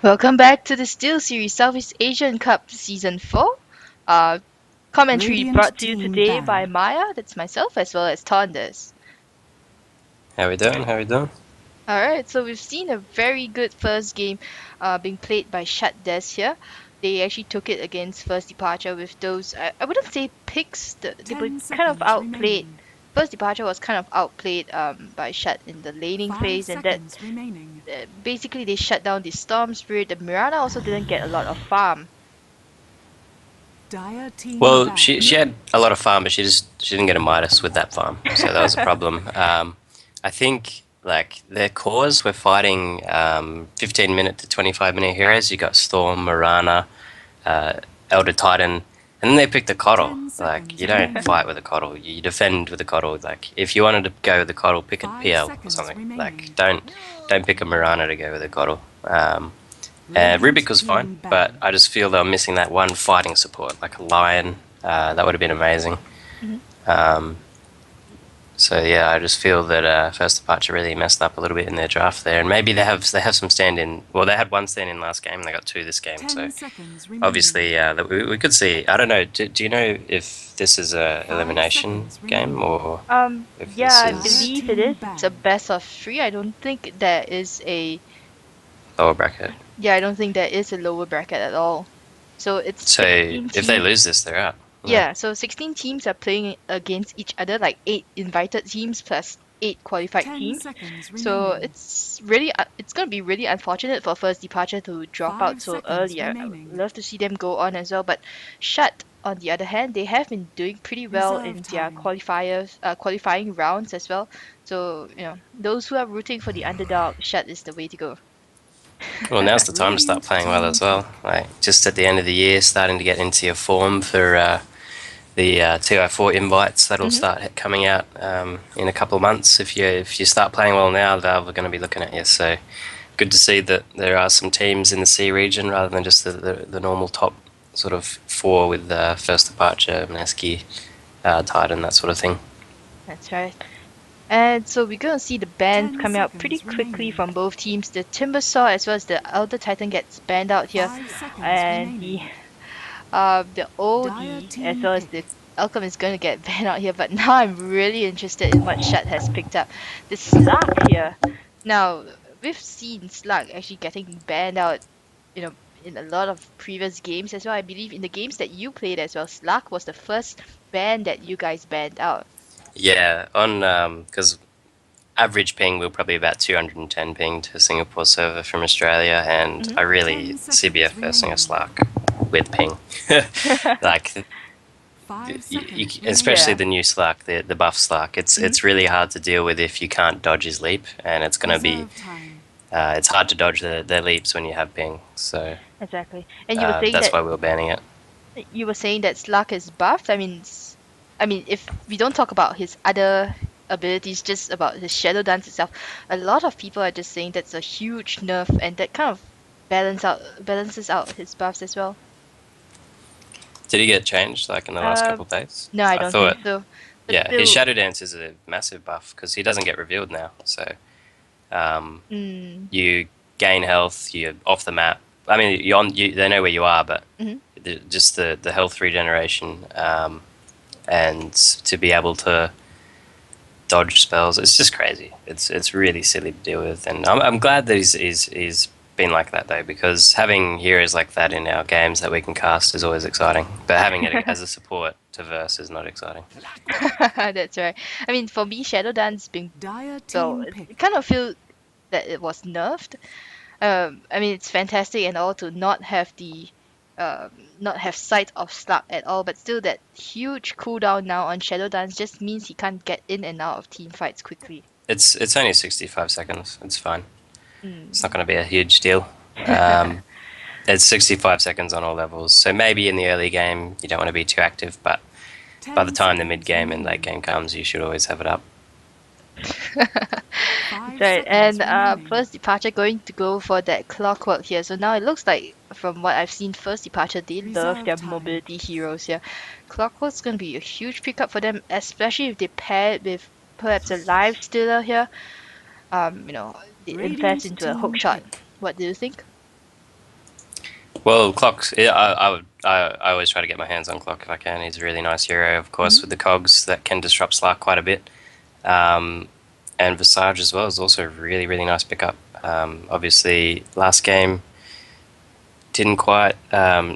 Welcome back to the Steelseries Southeast Asian Cup Season 4. Uh, Commentary Radiant brought to you team today by ban. Maya, that's myself, as well as Tonders. How we doing? How we doing? Alright, so we've seen a very good first game being played by Shut Des here. They actually took it against First Departure with those, I wouldn't say picks, they were 10 kind of seconds outplayed. remaining. First Departure was kind of outplayed by Shut in the laning 5 phase, and that seconds remaining. basically they shut down the Storm Spirit. The Mirana also didn't get a lot of farm. Dire team Well, ban. she had a lot of farm, but she didn't get a Midas with that farm, so that was a problem. I think like their cores were fighting 15-minute to 25-minute heroes. You got Storm, Marana, uh, Elder Titan, and then they picked the Coddle. 10 Like seconds you don't remaining. fight with a Coddle, you defend with a Coddle. Like if you wanted to go with a Coddle, pick a 5 PL or seconds something. Like remaining. don't pick a Marana to go with a Coddle. Radiant Rubik was fine, team but ban. I just feel they were missing that one fighting support, like a lion. That would have been amazing. Mhm. Um, so yeah, I just feel that First Departure really messed up a little bit in their draft there, and maybe they have some stand in. Well, they had one stand in last game, and they got two this game. So 10 seconds remaining. obviously, we could see. I don't know. Do you know if this is a 5 elimination seconds game remaining. or if Yeah, this I Dire is believe it team is. It's a ban. best of three. I don't think there is a, lower bracket? yeah, I don't think there is a lower bracket at all. So it's So 16 if they teams. lose this, they're out. Yeah. Yeah, so 16 teams are playing against each other, like eight invited teams plus eight qualified 10 teams. seconds So remaining. it's going to be really unfortunate for First Departure to drop 5 out so seconds early. I would remaining. love to see them go on as well, but Shut, on the other hand, they have been doing pretty well Reserve in their time. qualifying rounds as well. So, those who are rooting for the underdog, Shut is the way to go. Well, now's the time to start Radiant playing well team as well. pick. Like just at the end of the year, starting to get into your form for the 204 invites that'll Hmm. start coming out in a couple of months. If you start playing well now, Valve are going to be looking at you. So good to see that there are some teams in the C region rather than just the normal top sort of four with First Departure, Maneski, Titan, that sort of thing. That's right. And so we're going to see the bans 10 coming out pretty seconds quickly remaining. from both teams. The Timbersaw as well as the Elder Titan gets banned out here, 5 seconds and the remaining. Dire OD as team well as the pick. Alchem is going to get banned out here. But now I'm really interested in what Shut has picked up. The Slug here. Now we've seen Slug actually getting banned out, you know, in a lot of previous games as well. I believe in the games that you played as well, Slug was the first ban that you guys banned out. Yeah, on because average ping we're probably about 210 ping to Singapore server from Australia, and Hmm. I really 10 seconds CBFSing a remaining. Slark with ping. Like 5 seconds especially Yeah. remaining. the new Slark, the buff Slark. Mhm. It's really hard to deal with if you can't dodge his leap, and it's gonna be Reserve time. it's hard to dodge the leaps when you have ping. So Exactly. And you were saying that's that why we were banning it. Slug is buffed. I mean, if we don't talk about his other abilities, just about his Shadow Dance itself, a lot of people are just saying that's a huge nerf, and that kind of balances out his buffs as well. Did he get changed like in the last Uh, couple of days? no, I I don't think thought, so. But yeah, his still, Shadow Dance is a massive buff because he doesn't get revealed now. So um, mm, you gain health, you're off the map. I mean, you're on, they know where you are, but mhm. just the health regeneration and to be able to dodge spells, it's just crazy. It's really silly to deal with, and I'm glad that he's been like that though, because having heroes like that in our games that we can cast is always exciting. But having it as a support to verse is not exciting. That's right. I mean, for me, Shadow Dance being Dire well, team it pick. kind of feel that it was nerfed. I mean, it's fantastic and all to um, not have sight of Slug at all, but still that huge cooldown now on Shadow Dance just means he can't get in and out of team fights quickly. It's only 65 seconds. It's fine. It's not Mm. going to be a huge deal. It's 65 seconds on all levels. So maybe in the early game you don't want to be too active, but by the 10 time the mid seconds game and late remaining. game comes, you should always have it up. That's 5 right. And seconds remaining. First Departure going to go for that clockwork here. So now it looks like, from what I've seen, First Departure, they love Reserve their time. mobility heroes here. Clockwork's going to be a huge pickup for them, especially if they pair it with perhaps a live stealer here. They invest Radiant into a hook team shot. pick. What do you think? Well, Clock, yeah, I always try to get my hands on Clock if I can. He's a really nice hero, of course, with the cogs that can disrupt Slark quite a bit. And Visage as well is also a really, really nice pickup. Obviously, last game didn't quite.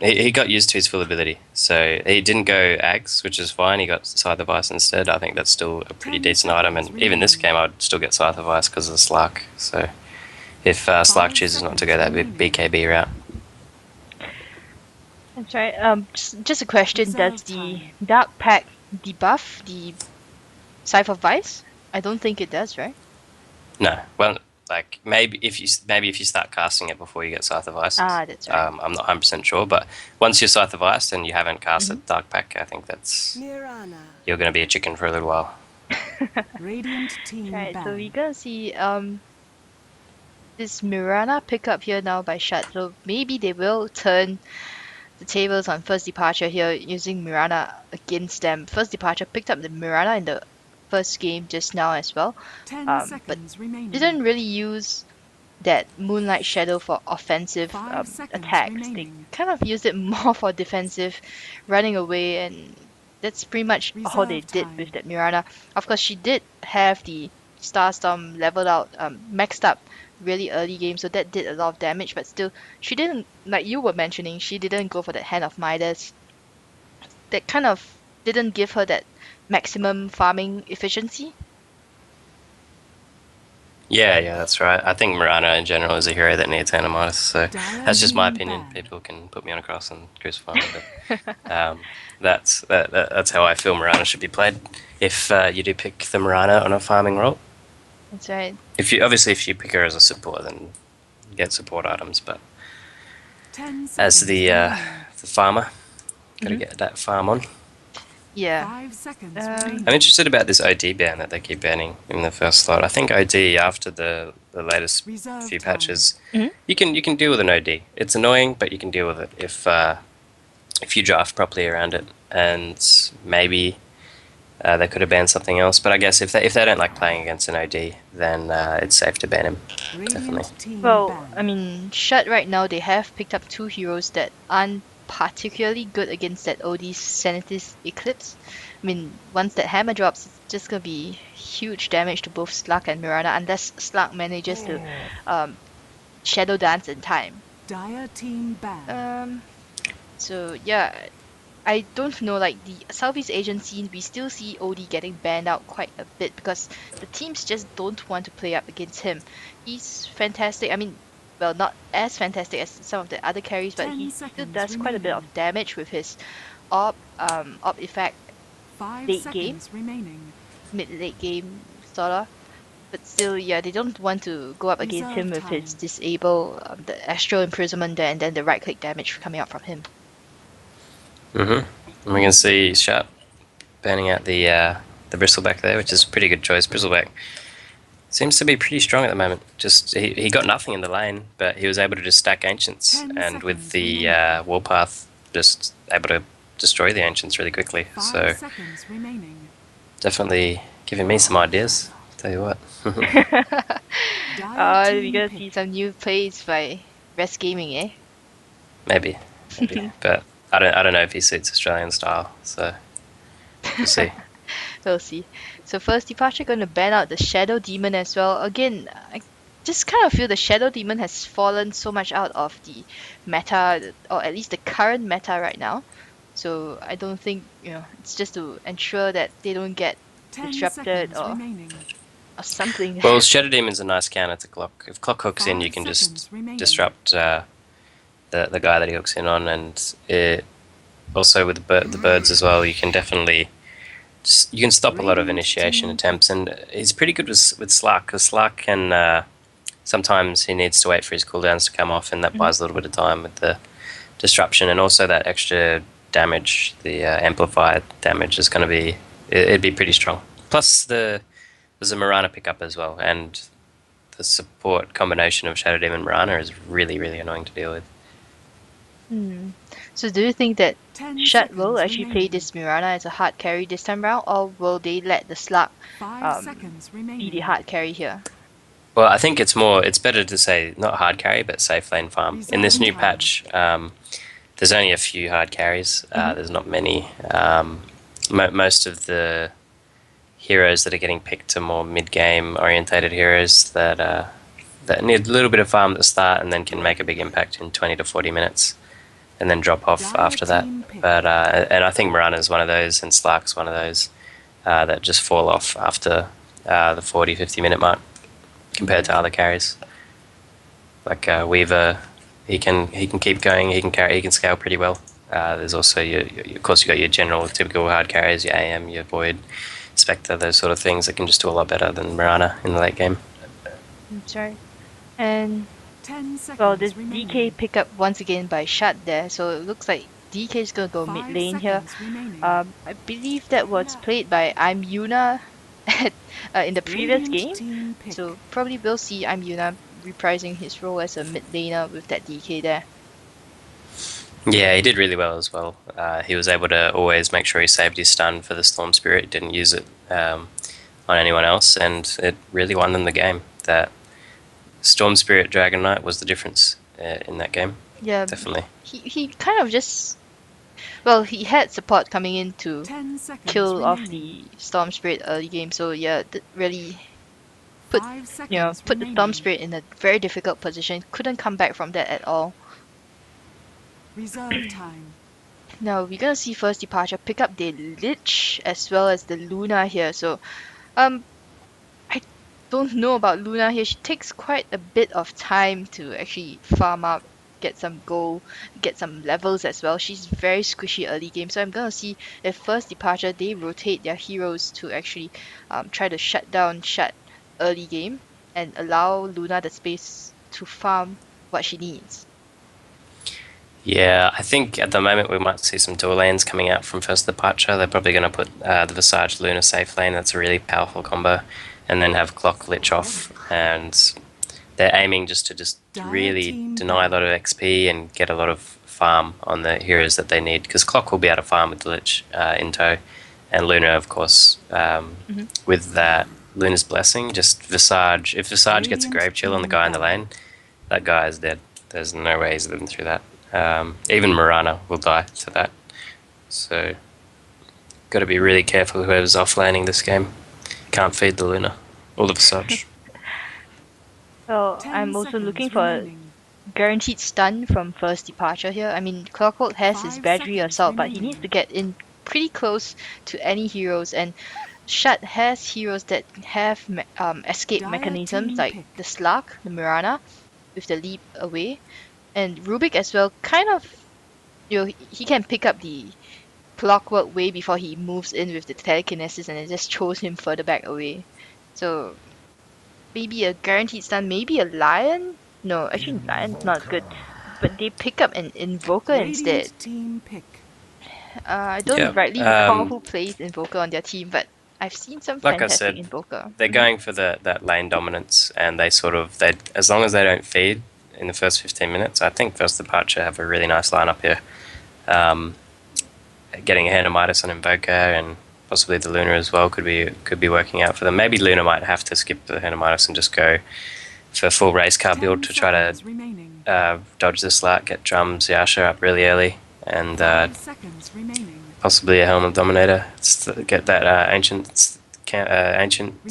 He got used to his full ability, so he didn't go Ags, which is fine. He got Scythe of Ice instead. I think that's still a pretty decent item, and even this game, I'd still get Scythe of Ice because of the Slark. So if Slark chooses not to go that BKB route. That's right. Just a question: does the Dark Pack debuff the Scythe of Vice? I don't think it does, right? No, well, like maybe if you start casting it before you get Scythe of Ice. That's right. I'm not 100% sure, but once you're Scythe of Ice and you haven't casted Dark Pack, I think that's you're going to be a chicken for a little while. Radiant team Right. So ban. we're gonna see this Mirana pickup here now by Shut. So maybe they will turn the tables on First Departure here using Mirana against them. First Departure picked up the Mirana in the first game just now as well, 10 but seconds remaining. didn't really use that Moonlight Shadow for offensive 5 seconds attacks. remaining. They kind of used it more for defensive, running away, and that's pretty much all they Reserve did time. with that Mirana. Of course, she did have the Starstorm leveled out, maxed up really early game, so that did a lot of damage, but still, she didn't, like you were mentioning, she didn't go for that Hand of Midas. That kind of didn't give her that maximum farming efficiency. Yeah, that's right. I think Mirana in general is a hero that needs Animatus, so that's just my opinion. People can put me on a cross and crucify me, but that's how I feel Mirana should be played. If you do pick the Mirana on a farming role, That's right. if you pick her as a support, then you get support items. But 10 as seconds the farmer, gotta Mhm. get that farm on. Yeah. 5 seconds Um, remaining. I'm interested about this OD ban that they keep banning in the first slot. I think OD after the latest Reserve few time. patches, Mhm. you can deal with an OD. It's annoying, but you can deal with it if you draft properly around it. And maybe they could have banned something else. But I guess if they don't like playing against an OD, then it's safe to ban him. Definitely. Radiant team Well, ban. I mean, Shut right now, they have picked up two heroes that aren't particularly good against that OD Sanity's Eclipse. I mean, once that hammer drops, it's just gonna be huge damage to both Slug and Mirana, unless Slug manages to Shadow Dance in time. Dire team ban. So yeah, I don't know, like the Southeast Asian scene, we still see OD getting banned out quite a bit because the teams just don't want to play up against him. He's fantastic. I mean, well, not as fantastic as some of the other carries, but 10 he still seconds does quite a bit remaining. of damage with his op effect 5 late game. seconds remaining. Mid-late game, sorta. But still, yeah, they don't want to go up against him with his Time. disable, the Astral Imprisonment there, and then the right-click damage coming out from him. And we can see Sharp banning out the Bristleback there, which is a pretty good choice. Bristleback seems to be pretty strong at the moment. Just he got nothing in the lane, but he was able to just stack Ancients, 10 and with seconds the remaining. Warpath, just able to destroy the Ancients really quickly. 5 So seconds remaining. definitely giving me some ideas. Tell you what. Dire We're team gonna pick. see some new plays by Rest Gaming, eh? maybe, but I don't know if he suits Australian style. So we'll see. We'll see. So first departure gonna ban out the Shadow Demon as well. Again, I just kind of feel the Shadow Demon has fallen so much out of the meta, or at least the current meta right now. So I don't think, it's just to ensure that they don't get 10 disrupted seconds or remaining. something. Well, Shadow Demon's a nice counter to Clock. If Clock hooks in, 5 you can seconds just remaining. disrupt the guy that he hooks in on, and also with the birds as well. You can definitely you can stop a lot of Radiant initiation team attempts, and he's pretty good with Slark, because Slark can sometimes he needs to wait for his cooldowns to come off, and that buys a little bit of time with the disruption, and also that extra damage, the amplified damage is going to be it'd be pretty strong. Plus there's a Mirana pickup as well, and the support combination of Shadow Demon and Mirana is really, really annoying to deal with. So do you think that 10 Shut will seconds actually play remaining. this Mirana as a hard carry this time round, or will they let the Slug 5 seconds be the remaining. hard carry here? Well, I think it's better to say not hard carry, but safe lane farm. In this new patch, there's only a few hard carries. There's not many. Most of the heroes that are getting picked are more mid-game orientated heroes that need a little bit of farm at the start and then can make a big impact in 20 to 40 minutes and then drop off after that. But and I think Mirana's one of those, and Slark's one of those that just fall off after the 40, 50-minute mark compared to other carries. Like Weaver, he can keep going. He can scale pretty well. There's also of course you got your general typical hard carries, your AM, your Void, Spectre, those sort of things that can just do a lot better than Mirana in the late game. That's right. And 10 seconds well, this remaining. DK pickup once again by Shut there, so it looks like DK is gonna go 5 mid lane here. seconds remaining. I believe that was played by I'm Yuna in the previous Radiant game, team pick. so probably we'll see I'm Yuna reprising his role as a mid laner with that DK there. Yeah, he did really well as well. He was able to always make sure he saved his stun for the Storm Spirit, didn't use it on anyone else, and it really won them the game. That Storm Spirit Dragon Knight was the difference in that game. Yeah, Definitely. he kind of just, well, he had support coming in to 10 seconds kill off remaining. the Storm Spirit early game, so yeah, really put 5 seconds put the Storm remaining. Spirit in a very difficult position. Couldn't come back from that at all. Reserve time. Now we're gonna see first departure pick up the Lich as well as the Luna here. So I don't know about Luna here. She takes quite a bit of time to actually farm up, get some gold, get some levels as well. She's very squishy early game. So I'm gonna see if first departure they rotate their heroes to actually try to shut down Shut early game and allow Luna the space to farm what she needs. Yeah, I think at the moment we might see some dual lanes coming out from first departure. They're probably going to put the Visage Luna safe lane. That's a really powerful combo, and then have Clock Lich off. And they're aiming just to really deny a lot of XP and get a lot of farm on the heroes that they need. Because Clock will be able to farm with the Lich in tow, and Luna, of course, with that Luna's Blessing. Just Visage. If Visage gets a Grave Chill on the guy in the lane, that guy is dead. There's no way he's living through that. Even Mirana will die to that. So, got to be really careful whoever's offlaning this game. Can't feed the Luna or the Visage. So 10 I'm also seconds looking for a remaining. guaranteed stun from first departure here. I mean, Clockwork has his 5 battery seconds assault, but he remaining. needs to get in pretty close to any heroes. And Shut has heroes that have escape Dire mechanisms team like pick. the Slark, the Mirana, with the leap away, and Rubik as well. Kind of, he can pick up the Clockwork way before he moves in with the telekinesis, and it just throws him further back away. So maybe a guaranteed stun, maybe a lion. No, actually lion's not good. But they pick up an invoker instead. Radiant team pick. I don't Yeah, rightly recall who plays invoker on their team, but I've seen some Like I fantastic said, invoker. they're going for that lane dominance, and they as long as they don't feed in the first 15 minutes, I think first departure have a really nice lineup here. Getting a Hanamitis on Invoker and possibly the Luna as well could be working out for them. Maybe Luna might have to skip the Hanamitis and just go for full race car build to try to remaining. dodge the Slark, get Drums, Yasha up really early, and 5 seconds remaining. possibly a Helm of Dominator. Get that ancient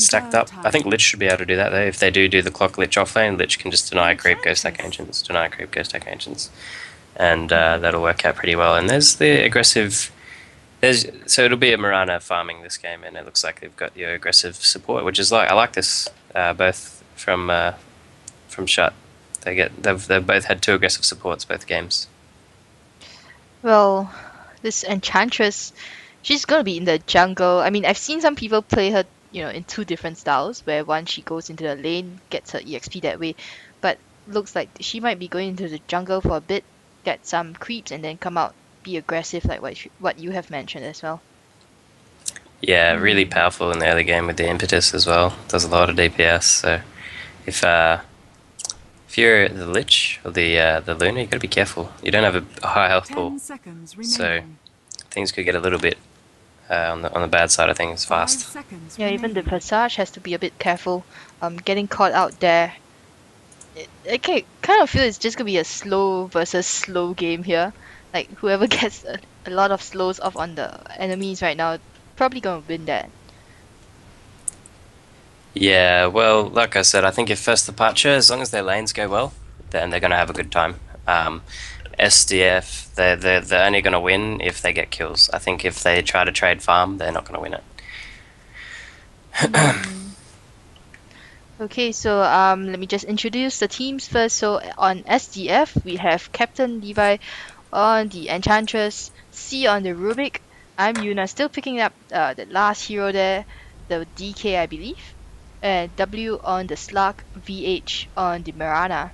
stacked up. I think Lich should be able to do that though. If they do the Clock Lich offlane, Lich can just deny creep, go stack ancients, deny creep, go stack ancients, and that'll work out pretty well. And there's the aggressive. So it'll be a Mirana farming this game, and it looks like they've got your aggressive support, which is I like this both from Shut. They've both had 2 aggressive supports both games. Well, this Enchantress, she's gonna be in the jungle. I mean, I've seen some people play her, in 2 different styles, where one she goes into the lane, gets her EXP that way, but looks like she might be going into the jungle for a bit, get some creeps, and then come out, be aggressive like what you have mentioned as well. Yeah, really powerful in the early game with the impetus as well. Does a lot of DPS. So if you're the Lich or the Luna, you got to be careful. You don't have a high health 10 pool, seconds so remaining. things could get a little bit on the bad side of things 5 fast. seconds Yeah, even the remaining. Visage has to be a bit careful getting caught out there. I kind of feel it's just gonna be a slow versus slow game here. Like whoever gets a lot of slows off on the enemies right now, probably gonna win that. Yeah, well, like I said, I think if first departure, as long as their lanes go well, then they're going to have a good time. SDF, they're only going to win if they get kills. I think if they try to trade farm, they're not going to win it. Mm. Okay, so let me just introduce the teams first. So on SDF, we have Captain Levi on the Enchantress, C on the Rubik. I'm Yuna, still picking up the last hero there, the DK, I believe. And W on the Slug, VH on the Mirana.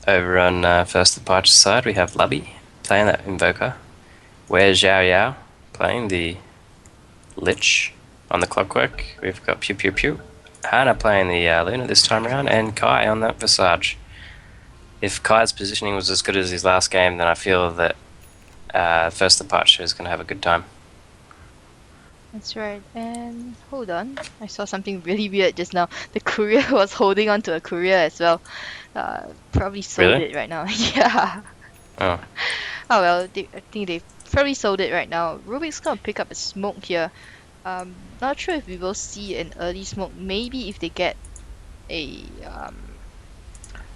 Over on first departure side, we have Lubby playing that Invoker. Where's Xiao Yao playing the Lich on the Clockwork. We've got Pew Pew Pew. Hannah playing the Luna this time around, and Kai on that Visage. If Kai's positioning was as good as his last game, then I feel that first departure is going to have a good time. That's right. And hold on, I saw something really weird just now. The courier was holding on to a courier as well. Probably sold Really? it right now. Yeah. Oh. Oh well, I think they probably sold it right now. Rubik's gonna pick up a smoke here. Not sure if we will see an early smoke. Maybe if they get a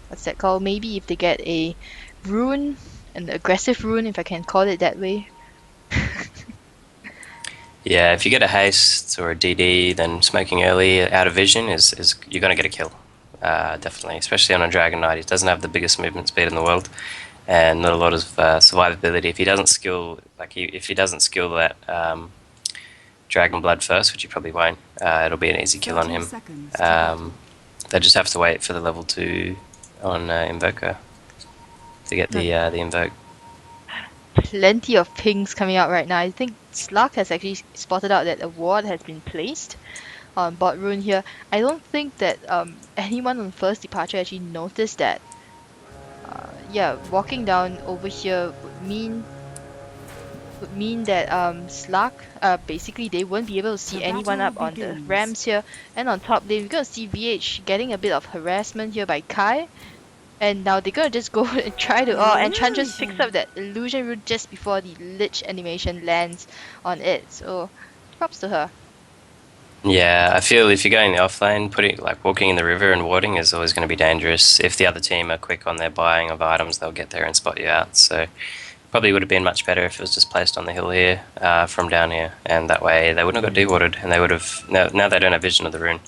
what's that called? Maybe if they get a rune, an aggressive rune, if I can call it that way. Yeah, if you get a haste or a DD, then smoking early out of vision is you're going to get a kill. Definitely, especially on a Dragon Knight. He doesn't have the biggest movement speed in the world, and not a lot of survivability. If he doesn't skill, if he doesn't skill that Dragon Blood first, which he probably won't, it'll be an easy kill on 30 him. seconds to They just have to wait for the level 2 on Invoker to get the Invoke. Plenty of pings coming out right now. I think Slug has actually spotted out that a ward has been placed on bot rune here. I don't think that anyone on first departure actually noticed that. Yeah, walking down over here would mean that Slug basically they won't be able to see The anyone battle up on the begins. ramps here. And on top lane, we're gonna see VH getting a bit of harassment here by Kai. And now they're gonna just go and try to. Oh, and Chan just picks up that illusion root just before the Lich animation lands on it. So, props to her. Yeah, I feel if you're going the off lane, walking in the river and warding is always going to be dangerous. If the other team are quick on their buying of items, they'll get there and spot you out. So probably would have been much better if it was just placed on the hill here from down here, and that way they wouldn't have got dewarded, and they would have now they don't have vision of the rune,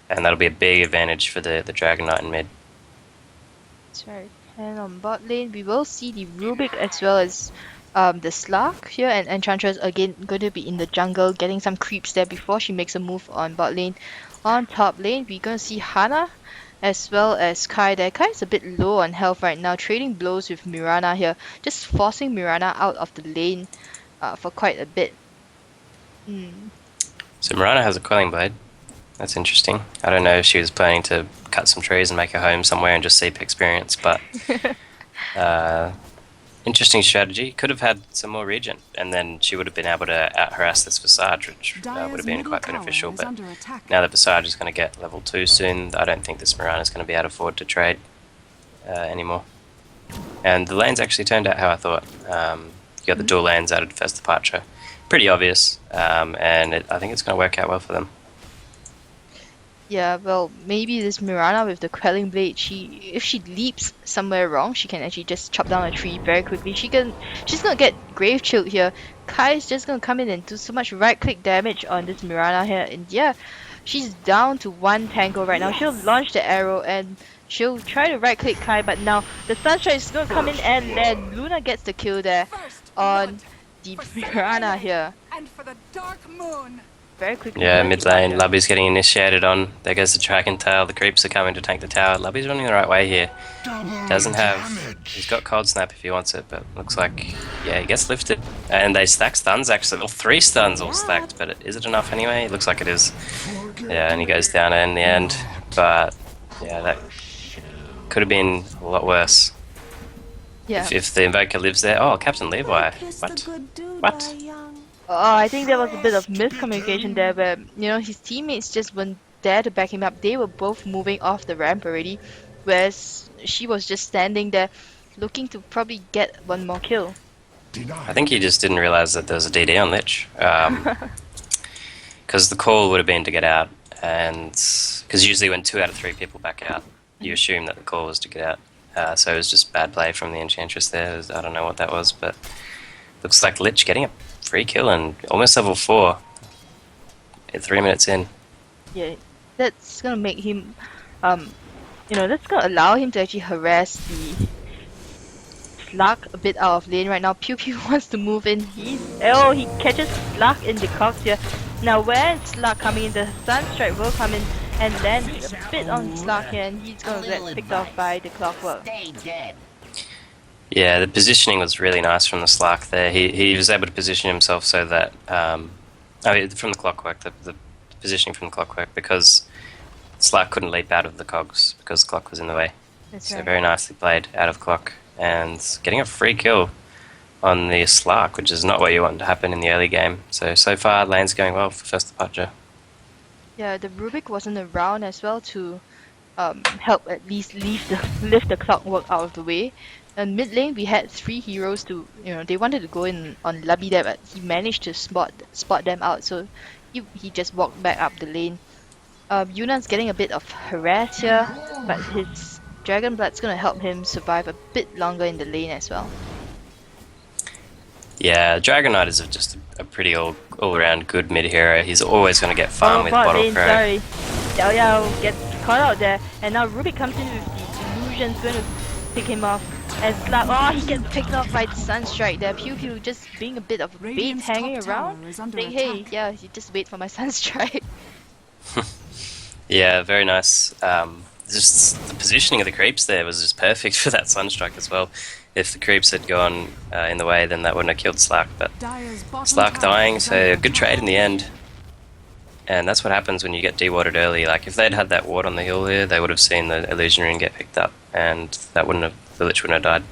and that'll be a big advantage for the Dragon Knight and mid. That's right. And on bot lane, we will see the Rubik as well as the Slug here, and Enchantress again going to be in the jungle, getting some creeps there before she makes a move on bot lane. On top lane, we're gonna see Hana as well as Kai there. Kai is a bit low on health right now, trading blows with Mirana here, just forcing Mirana out of the lane for quite a bit. Hmm. So Mirana has a Quelling Blade. That's interesting. I don't know if she was planning to cut some trees and make a home somewhere and just seep experience, but interesting strategy. Could have had some more regen, and then she would have been able to out-harass this Visage, which would have been quite beneficial. But now that Visage is going to get level 2 soon, I don't think this Mirana is going to be able to afford to trade anymore. And the lanes actually turned out how I thought. You got the dual lanes added first departure. Pretty obvious, and I think it's going to work out well for them. Yeah, well, maybe this Mirana with the Quelling Blade, if she leaps somewhere wrong, she can actually just chop down a tree very quickly. She's gonna get Grave Chilled here. Kai's just gonna come in and do so much right-click damage on this Mirana here, and yeah, she's down to 1 tango right now. She'll launch the arrow and she'll try to right-click Kai, but now the Sunstrike is gonna come in and land. Luna gets the kill there on the Mirana here. And for the Dark Moon. Very quickly. Yeah, mid lane, Lubby's getting initiated on. There goes the Dragon Tail. The creeps are coming to tank the tower. Lubby's running the right way here. Doesn't have. He's got Cold Snap if he wants it, but looks like, yeah, he gets lifted. And they stack stuns actually. Well, 3 stuns all stacked, but is it enough anyway? It looks like it is. Yeah, and he goes down in the end. But yeah, that could have been a lot worse. Yeah. If the Invoker lives there. Oh, Captain Levi. What? Oh, I think there was a bit of miscommunication there, but you know his teammates just weren't there to back him up. They were both moving off the ramp already, whereas she was just standing there looking to probably get one more kill. I think he just didn't realize that there was a DD on Lich. Because the call would have been to get out, and because usually when 2 out of 3 people back out, you assume that the call was to get out. So it was just bad play from the Enchantress there. I don't know what that was, but looks like Lich getting a free kill and almost level 4 at 3 minutes in. Yeah, that's gonna make him, that's gonna allow him to actually harass the Slug a bit out of lane right now. Pew Pew wants to move in. He catches Slug in the cogs here. Now where is Slug coming in? The Sunstrike will come in and land a bit on Slug here, and he's gonna get picked off by the Clockwork. Yeah, the positioning was really nice from the Slark there. He was able to position himself so that from the Clockwork, the positioning from the Clockwork, because Slark couldn't leap out of the cogs because the clock was in the way. That's So right. very nicely played out of clock and getting a free kill on the Slark, which is not what you want to happen in the early game. So far, lane's going well for first departure. Yeah, the Rubik wasn't around as well to help at least lift the Clockwork out of the way. And mid lane, we had 3 heroes to, they wanted to go in on Lubby there, but he managed to spot them out, so he just walked back up the lane. Yunan's getting a bit of harass here, but his Dragon Blood's gonna help him survive a bit longer in the lane as well. Yeah, Dragon Knight is just a pretty all-around good mid hero. He's always going to get farm with bot Bottle lane, Crow. sorry. Yao Yao gets caught out there, and now Rubik comes in with the illusions, gonna pick him off. And Slug, he gets picked off by the Sunstrike there. Pew Pew just being a bit of a bait Radiant's hanging top tower around. is under Saying, hey, attack. yeah, you just wait for my Sunstrike. Yeah, very nice. Just the positioning of the creeps there was just perfect for that Sunstrike as well. If the creeps had gone in the way, then that wouldn't have killed Slack. But Dire's bottom Slack tower dying, is so under a good trade in the attack. end. And that's what happens when you get dewatered early. Like if they'd had that ward on the hill here, they would have seen the illusion ring get picked up, and the Lich wouldn't have died.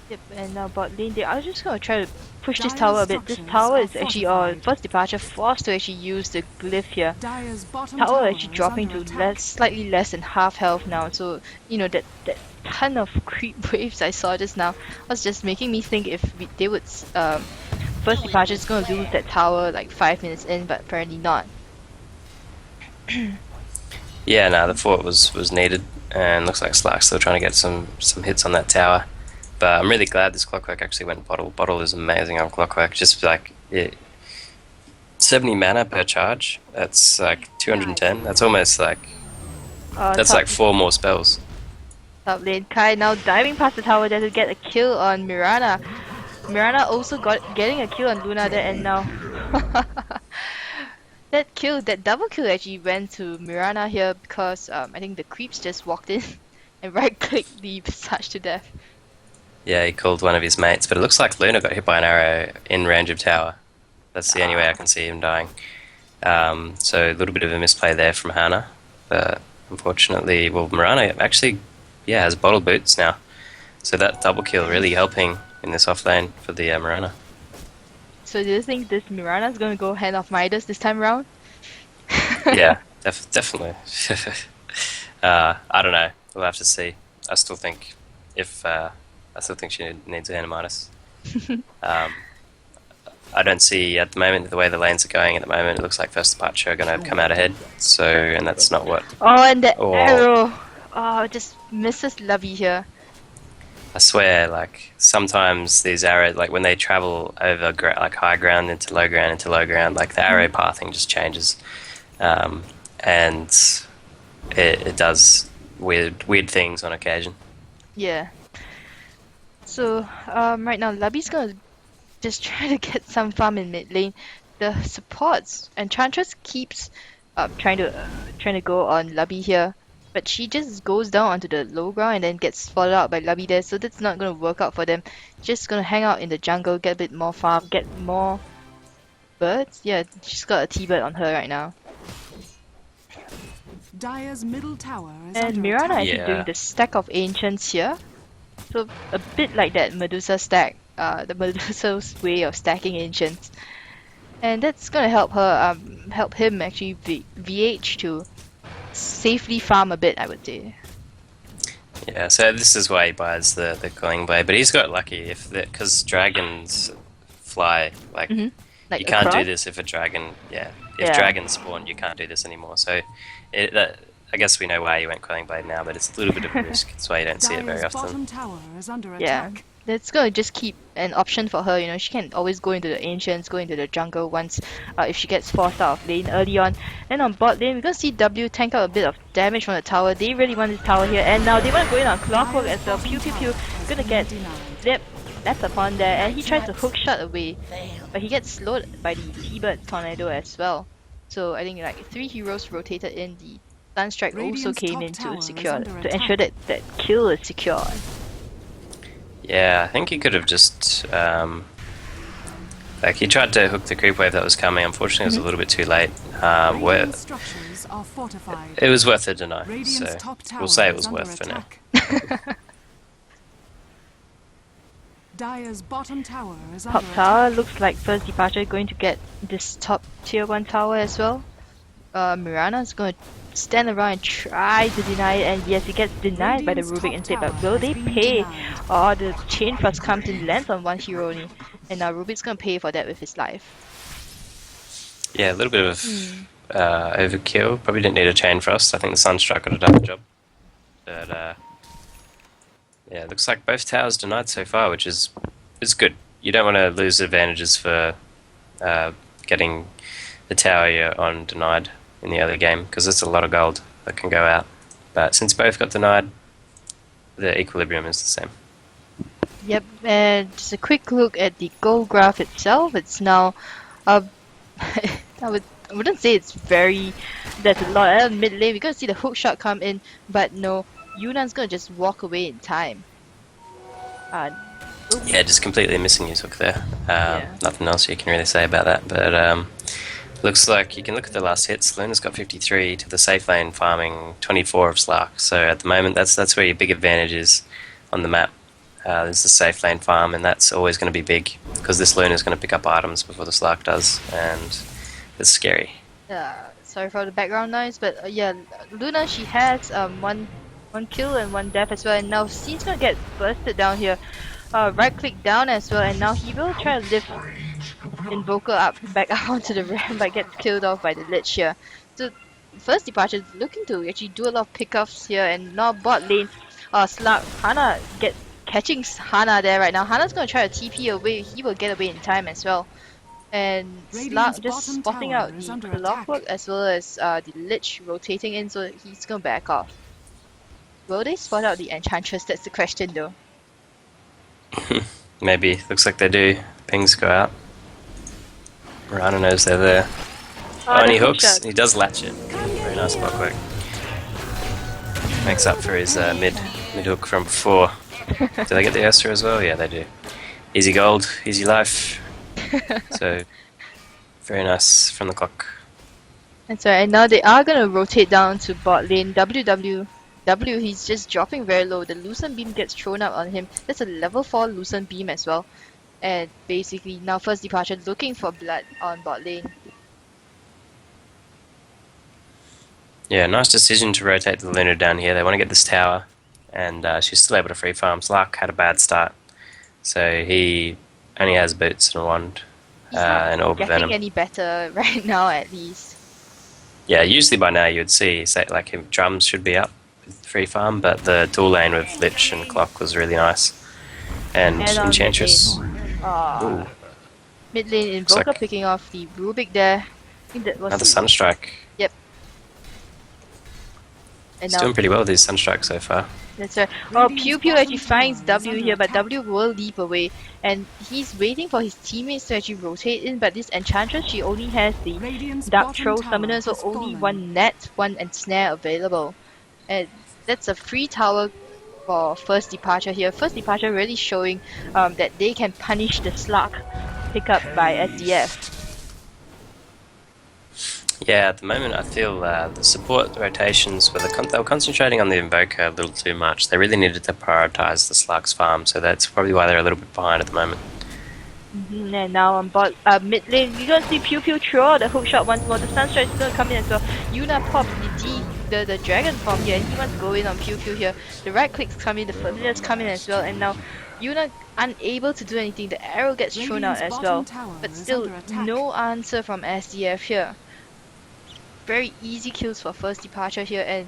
Yep, and now bot lane there. I was just gonna try to push this Dire's tower a bit. This structures tower are is actually fortified. first departure, forced to actually use the glyph here. Dire's bottom Tower actually is dropping under to attack. slightly less than half health now. So that ton of creep waves I saw just now was just making me think if they would first departure is gonna lose that tower like 5 minutes in, but apparently not. Yeah, no, the fort was needed, and looks like Slack's still trying to get some hits on that tower. But I'm really glad this Clockwork actually went Bottle. Bottle is amazing on Clockwork. Just like 70 mana per charge. That's like 210. That's almost like that's Top, like 4 more spells. top lane. Kai now diving past the tower there to get a kill on Mirana. Mirana also getting a kill on Luna there, and now that double kill actually went to Mirana here because I think the creeps just walked in and right clicked the Visage to death. Yeah, he called one of his mates, but it looks like Luna got hit by an arrow in range of tower. That's the only way I can see him dying. So a little bit of a misplay there from Hannah, but unfortunately, Mirana actually, has bottle boots now. So that double kill really helping in this off lane for the Mirana. So do you think this Mirana's gonna go Hand of Midas this time around? Yeah, definitely. I don't know. We'll have to see. I still think she needs a hand of Midas. I don't see at the moment the way the lanes are going. At the moment, it looks like first departure are going to come out ahead. So, and that's not what Oh, and the Oh. arrow! Oh, just misses Lovey here. I swear. Like sometimes these arrows, like when they travel over like high ground into low ground, like the arrow pathing just changes, and it does weird things on occasion. Yeah. So, right now, Lubby's gonna just try to get some farm in mid lane. The supports, Enchantress keeps trying to go on Lubby here, but she just goes down onto the low ground and then gets spotted out by Lubby there, so that's not gonna work out for them. Just gonna hang out in the jungle, get a bit more farm, get more birds. Yeah, she's got a T-bird on her right now. Dire's middle tower is And under Mirana attack. actually Yeah. doing the stack of ancients here. So a bit like that Medusa stack, the Medusa's way of stacking ancients. and that's gonna help her help him actually VH to safely farm a bit, I would say. Yeah, so this is why he buys the Culling Blade, but he's got lucky if because dragons fly. Like Hmm. Like you can't do across. this if a dragon. Yeah, if Yeah. dragons spawn, you can't do this anymore. So I guess we know why you went Culling Blade now, but it's a little bit of a risk. That's why you don't see it very Dire's often. bottom tower is under Yeah, attack. that's gonna just keep an option for her. You know, she can always go into the ancients, go into the jungle once if she gets forced out of lane early on. Then on bot lane, we're gonna see W tank out a bit of damage from the tower. They really want this tower here, and now they want to go in on Clockwork as well. Pew pew pew, gonna get zip. That's upon there, and he tries to hook shot away, but he gets slowed by the T-Bird tornado as well. So I think like 3 heroes rotated in. The Sunstrike also Radiant's came top in tower to is secure under to ensure that that kill is secure. Yeah, I think he could have just like he tried to hook the creep wave that was coming. Unfortunately, it was a little bit too late. Radiant structures are fortified. It was worth a deny, Radiant's so top tower we'll say it is was under worth for now. attack. Dire's bottom tower is Top under tower attack. looks like first departure going to get this top tier 1 tower as well. Mirana is going to stand around and try to deny it, and yes, it gets denied by the Radiant's Rubik top instead, but tower will has they been pay? denied. Oh, the chain frost comes and lands on one hero only, and now Rubik's going to pay for that with his life. Yeah, a little bit of overkill. Probably didn't need a chain frost. I think the Sunstrike would have done the job. But yeah, it looks like both towers denied so far, which is good. You don't want to lose advantages for getting the tower you're on denied in the early game, because it's a lot of gold that can go out. But since both got denied, the equilibrium is the same. Yep, and just a quick look at the goal graph itself. It's now, I wouldn't say it's very. There's a lot at mid lane. We're gonna see the hook shot come in, but no, Yunan's gonna just walk away in time. Oops. Yeah, just completely missing his hook there. Yeah. Nothing else you can really say about that. But looks like you can look at the last hits. Luna's got 53 to the safe lane farming 24 of Slark. So at the moment, that's where your big advantage is on the map. There's the safe lane farm, and that's always going to be big because this Luna's going to pick up items before the Slark does, and it's scary. Sorry for the background noise, but yeah, Luna, she has one kill and 1 death as well, and now Scene's gonna get bursted down here. Right click down as well, and now he will try to lift Invoker up back up onto the ramp, but gets killed off by the Lich here. So first departure is looking to actually do a lot of pickups here, and now bot lane, Slug Hana gets catching Hana there right now. Hana's gonna try to TP away. He will get away in time as well. And Radiant's Slug just bottom spotting tower out is the under Clockwork attack. as well as the Lich rotating in, so he's gonna back off. Will they spot out the Enchantress? That's the question though. Maybe. Looks like they do. Pings go out. Rana knows they're there. Oh, and the he hook hooks. shot. He does latch it. Very nice Clockwork. Makes up for his mid hook from before. Do they get the Esther as well? Yeah, they do. Easy gold, easy life. So, very nice from the clock. That's right, and now they are gonna rotate down to bot lane. W, he's just dropping very low. The Lucent Beam gets thrown out on him. That's a level 4 Lucent Beam as well. And basically, now first departure looking for blood on bot lane. Yeah, nice decision to rotate the Luna down here. They want to get this tower, and she's still able to free farm. Slark had a bad start, so he only has boots and a wand He's not and Orb of getting Venom. any better right now, at least. Yeah, usually by now you would see, say, like him, drums should be up with free farm, but the dual lane with Lich and Clock was really nice. And And on Enchantress. Ooh, Mid lane Invoker like- picking off the Rubik there. I think that was another the- Sunstrike. Yep. And He's now doing pretty well with these Sunstrikes so far. that's right. Oh, Pew Pew actually finds W here, but W will leap away. And he's waiting for his teammates to actually rotate in, but this Enchantress, she only has the Radiant's Dark bottom Troll tower Summoner, so has only fallen. 1 net, 1 ensnare available. And that's a free tower for first departure here. First departure really showing that they can punish the Slug pick up by SDF. Yeah, at the moment I feel the support rotations they were concentrating on the Invoker a little too much. They really needed to prioritise the Slug's farm, so that's probably why they're a little bit behind at the moment. And now on mid lane, you're gonna see Pew Pew throw out the hook shot once more. The Sunstrike is gonna come in as well. Yuna pops the dragon form here, and he wants to go in on Pew Pew here. The right clicks come in, the familiars come in as well, and now Yuna unable to do anything. The arrow gets thrown out Radiant's as bottom well, tower but is still under attack. no answer from SDF here. Very easy kills for first departure here, and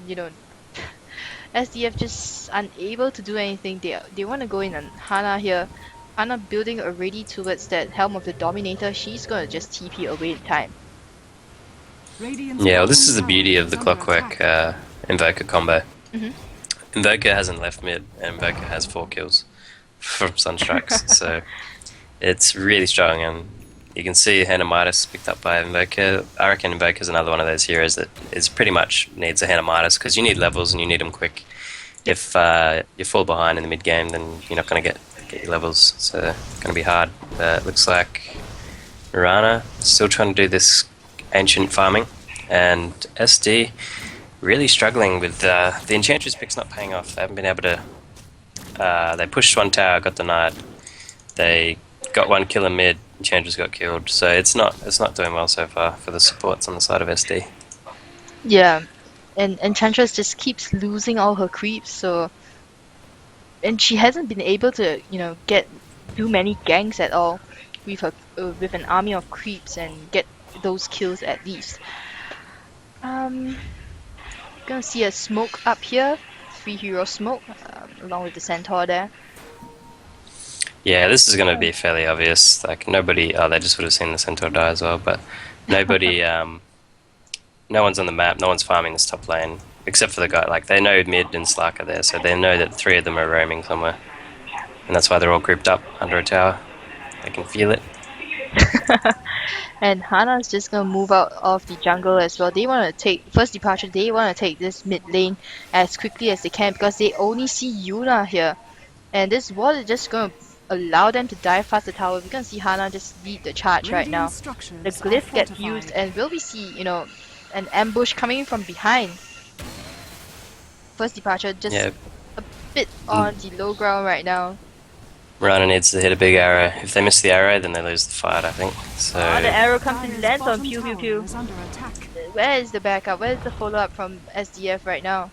SDF just unable to do anything. They want to go in on Hana here. Hana building already towards that Helm of the Dominator. She's gonna just TP away in time. Radiant's Yeah, well, bottom this is the tower beauty of is the under Clockwork attack. Invoker combo. Mhm. Invoker hasn't left mid, and Invoker has 4 kills from Sunstrikes, so it's really strong. And you can see Hanamitis picked up by Invoker. I reckon Invoker is another one of those heroes that is pretty much needs a Hanamitis because you need levels and you need them quick. If you fall behind in the mid game, then you're not going to get your levels, so it's going to be hard. It looks like Mirana still trying to do this ancient farming, and SD really struggling with the Enchantress pick's not paying off. They haven't been able to. They pushed one tower, got denied. They got one kill in mid. Enchantress got killed. So it's not doing well so far for the supports on the side of SD. Yeah, and Enchantress just keeps losing all her creeps, and she hasn't been able to do many ganks at all with her with an army of creeps and get those kills at least. Gonna see a smoke up here, 3 hero smoke, along with the centaur there. Yeah, this is going to be fairly obvious. Like nobody. Oh, they just would have seen the centaur die as well, but nobody. No one's on the map. No one's farming this top lane except for the guy. Like they know mid and Slark are there, so they know that 3 of them are roaming somewhere, and that's why they're all grouped up under a tower. They can feel it. And Hana's just gonna move out of the jungle as well. They want to take first departure. They want to take this mid lane as quickly as they can because they only see Yuna here, and this wall is just gonna allow them to dive past the tower. We're gonna see Hana just lead the charge right now. Radiant structures The are glyph gets fortified. used, and will we see an ambush coming from behind? First departure just Yeah, a bit on the low ground right now. Mirana needs to hit a big arrow. If they miss the arrow, then they lose the fight, I think. So The arrow comes and Dire's lands on bottom Pew Pew tower Pew. is under attack. Where is the backup? Where is the follow-up from SDF right now?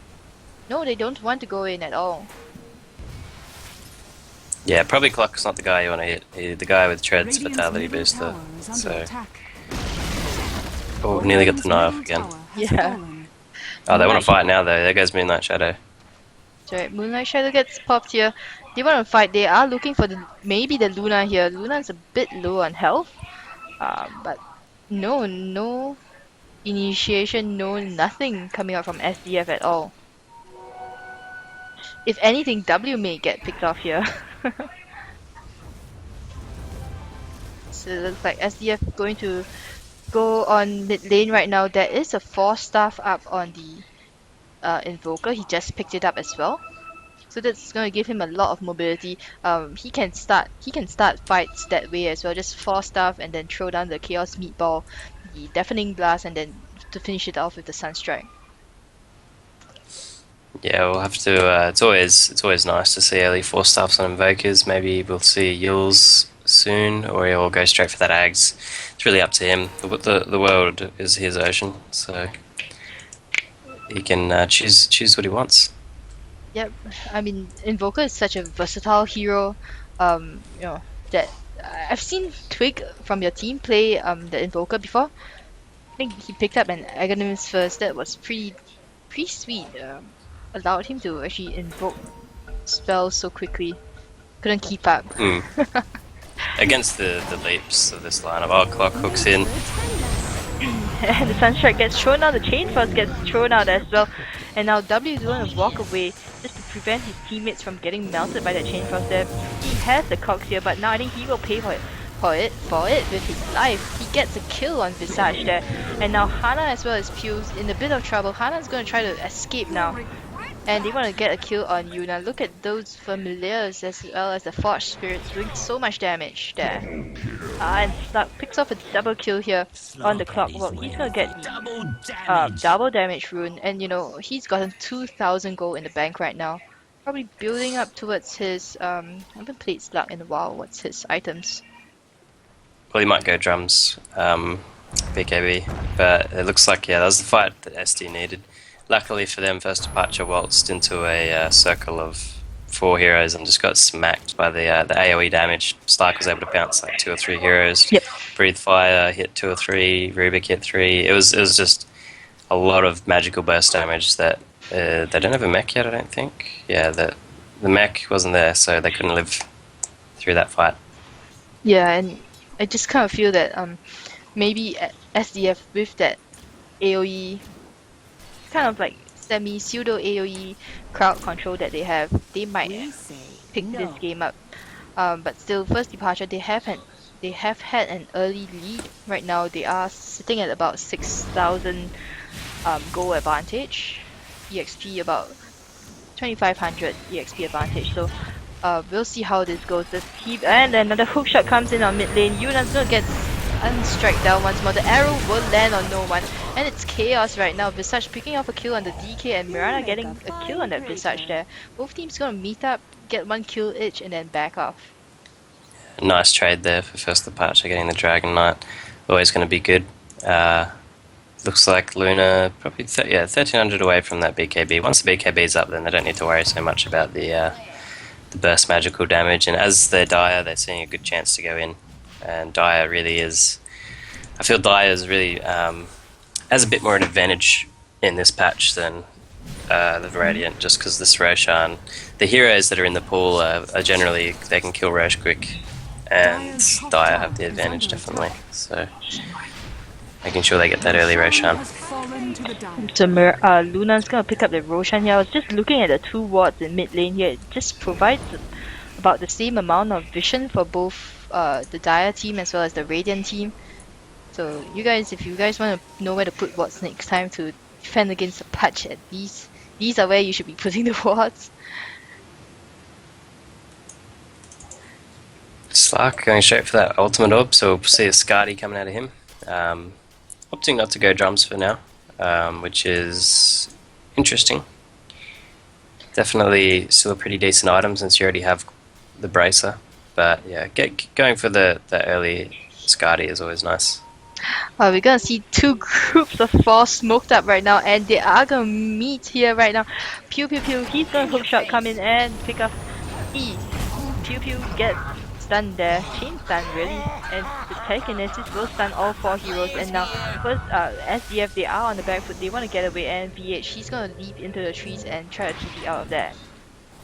No, they don't want to go in at all. yeah, probably Clock's not the guy you want to hit. The guy with Tread's Radiant's Fatality middle Booster. tower is under So, attack. oh, nearly got the Radiant's knife middle again. tower has Yeah. fallen. Oh, they want Moonlight to fight now though. There goes Moonlight Shadow. Sorry, Moonlight Shadow gets popped here. They want to fight. They are looking for maybe the Luna here. Luna's a bit low on health, but no initiation, no nothing coming out from SDF at all. If anything, W may get picked off here. So it looks like SDF going to go on mid lane right now. There is a 4-staff up on the Invoker. He just picked it up as well. So that's going to give him a lot of mobility. He can start fights that way as well. Just 4-staff and then throw down the Chaos Meatball, the Deafening Blast, and then to finish it off with the Sunstrike. Yeah, we'll have to. It's always nice to see early 4-staffs on Invokers. Maybe we'll see Yules soon, or he'll go straight for that Ags. It's really up to him. The world is his ocean, so he can choose what he wants. Yep, I mean Invoker is such a versatile hero. That I've seen Twig from your team play the Invoker before. I think he picked up an Aghanim first. That was pretty sweet. Allowed him to actually invoke spells so quickly. Couldn't keep up. Against the leaps of this lineup, Clock hooks in. And the Sunstrike gets thrown out, the Chain Frost gets thrown out as well. And now W is going to walk away just to prevent his teammates from getting melted by that Chain Frost there. He has the Cox here, but now I think he will pay for it with his life. He gets a kill on Visage there. And now Hana as well as Pew's in a bit of trouble. Hana's going to try to escape now. And they want to get a kill on Yuna. Look at those familiars as well as the Forged Spirits doing so much damage there. And Slug picks off a double kill here on the Clockwork. He's gonna get the double damage rune, and he's gotten 2,000 gold in the bank right now. Probably building up towards his I haven't played Slug in a while. What's his items? Well, he might go drums, BKB, but it looks like, yeah, that was the fight that SD needed. Luckily for them, First Departure waltzed into a circle of 4 heroes and just got smacked by the AoE damage. Stark was able to bounce like 2 or 3 heroes. Yep. Breathe Fire hit 2 or 3. Rubik hit 3. It was just a lot of magical burst damage that they don't have a mech yet, I don't think. Yeah, the mech wasn't there, so they couldn't live through that fight. Yeah, and I just kind of feel that maybe SDF with that AoE, kind of like semi pseudo AoE crowd control that they have, they might We say pick no. this game up. But still, First Departure, they have had an early lead. Right now, they are sitting at about 6,000 goal advantage, EXP about 2,500 EXP advantage. So we'll see how this goes. This team and then another hook shot comes in on mid lane. Yunan's gonna get unstrike down once more. The arrow will land on no one, and it's chaos right now. Visage picking off a kill on the DK and Mirana getting a kill on that Visage there. Both teams gonna meet up, get 1 kill each, and then back off. Nice trade there for First Departure, getting the Dragon Knight. Always going to be good. Looks like Luna probably 1300 away from that BKB. Once the BKB's up, then they don't need to worry so much about the burst magical damage. And as they're Dire, they're seeing a good chance to go in. And Dire really is... I feel Dire is really has a bit more an advantage in this patch than the Radiant, just because this Roshan... The heroes that are in the pool are generally... They can kill Rosh quick. And Dire have the advantage, definitely. So... Making sure they get that early Roshan. Has fallen to the down. So Luna's gonna pick up the Roshan here. I was just looking at the 2 wards in mid lane here. It just provides about the same amount of vision for both the Dire team as well as the Radiant team. So you guys, if you guys want to know where to put wards next time to defend against the patch, at least these are where you should be putting the wards. Slark going straight for that ultimate orb, so we'll see a Skadi coming out of him. Opting not to go drums for now, which is interesting. Definitely still a pretty decent item since you already have the Bracer. But yeah, going for the early Skadi is always nice. We're gonna see 2 groups of 4 smoked up right now, and they are gonna meet here right now. Pew pew pew, he's gonna hookshot come in and pick up E. Pew pew gets stunned there, chain stun really, and the telekinesis will stun all 4 heroes. And now first SDF, they are on the back foot, they want to get away, and BH, he's gonna leap into the trees and try to TP out of there.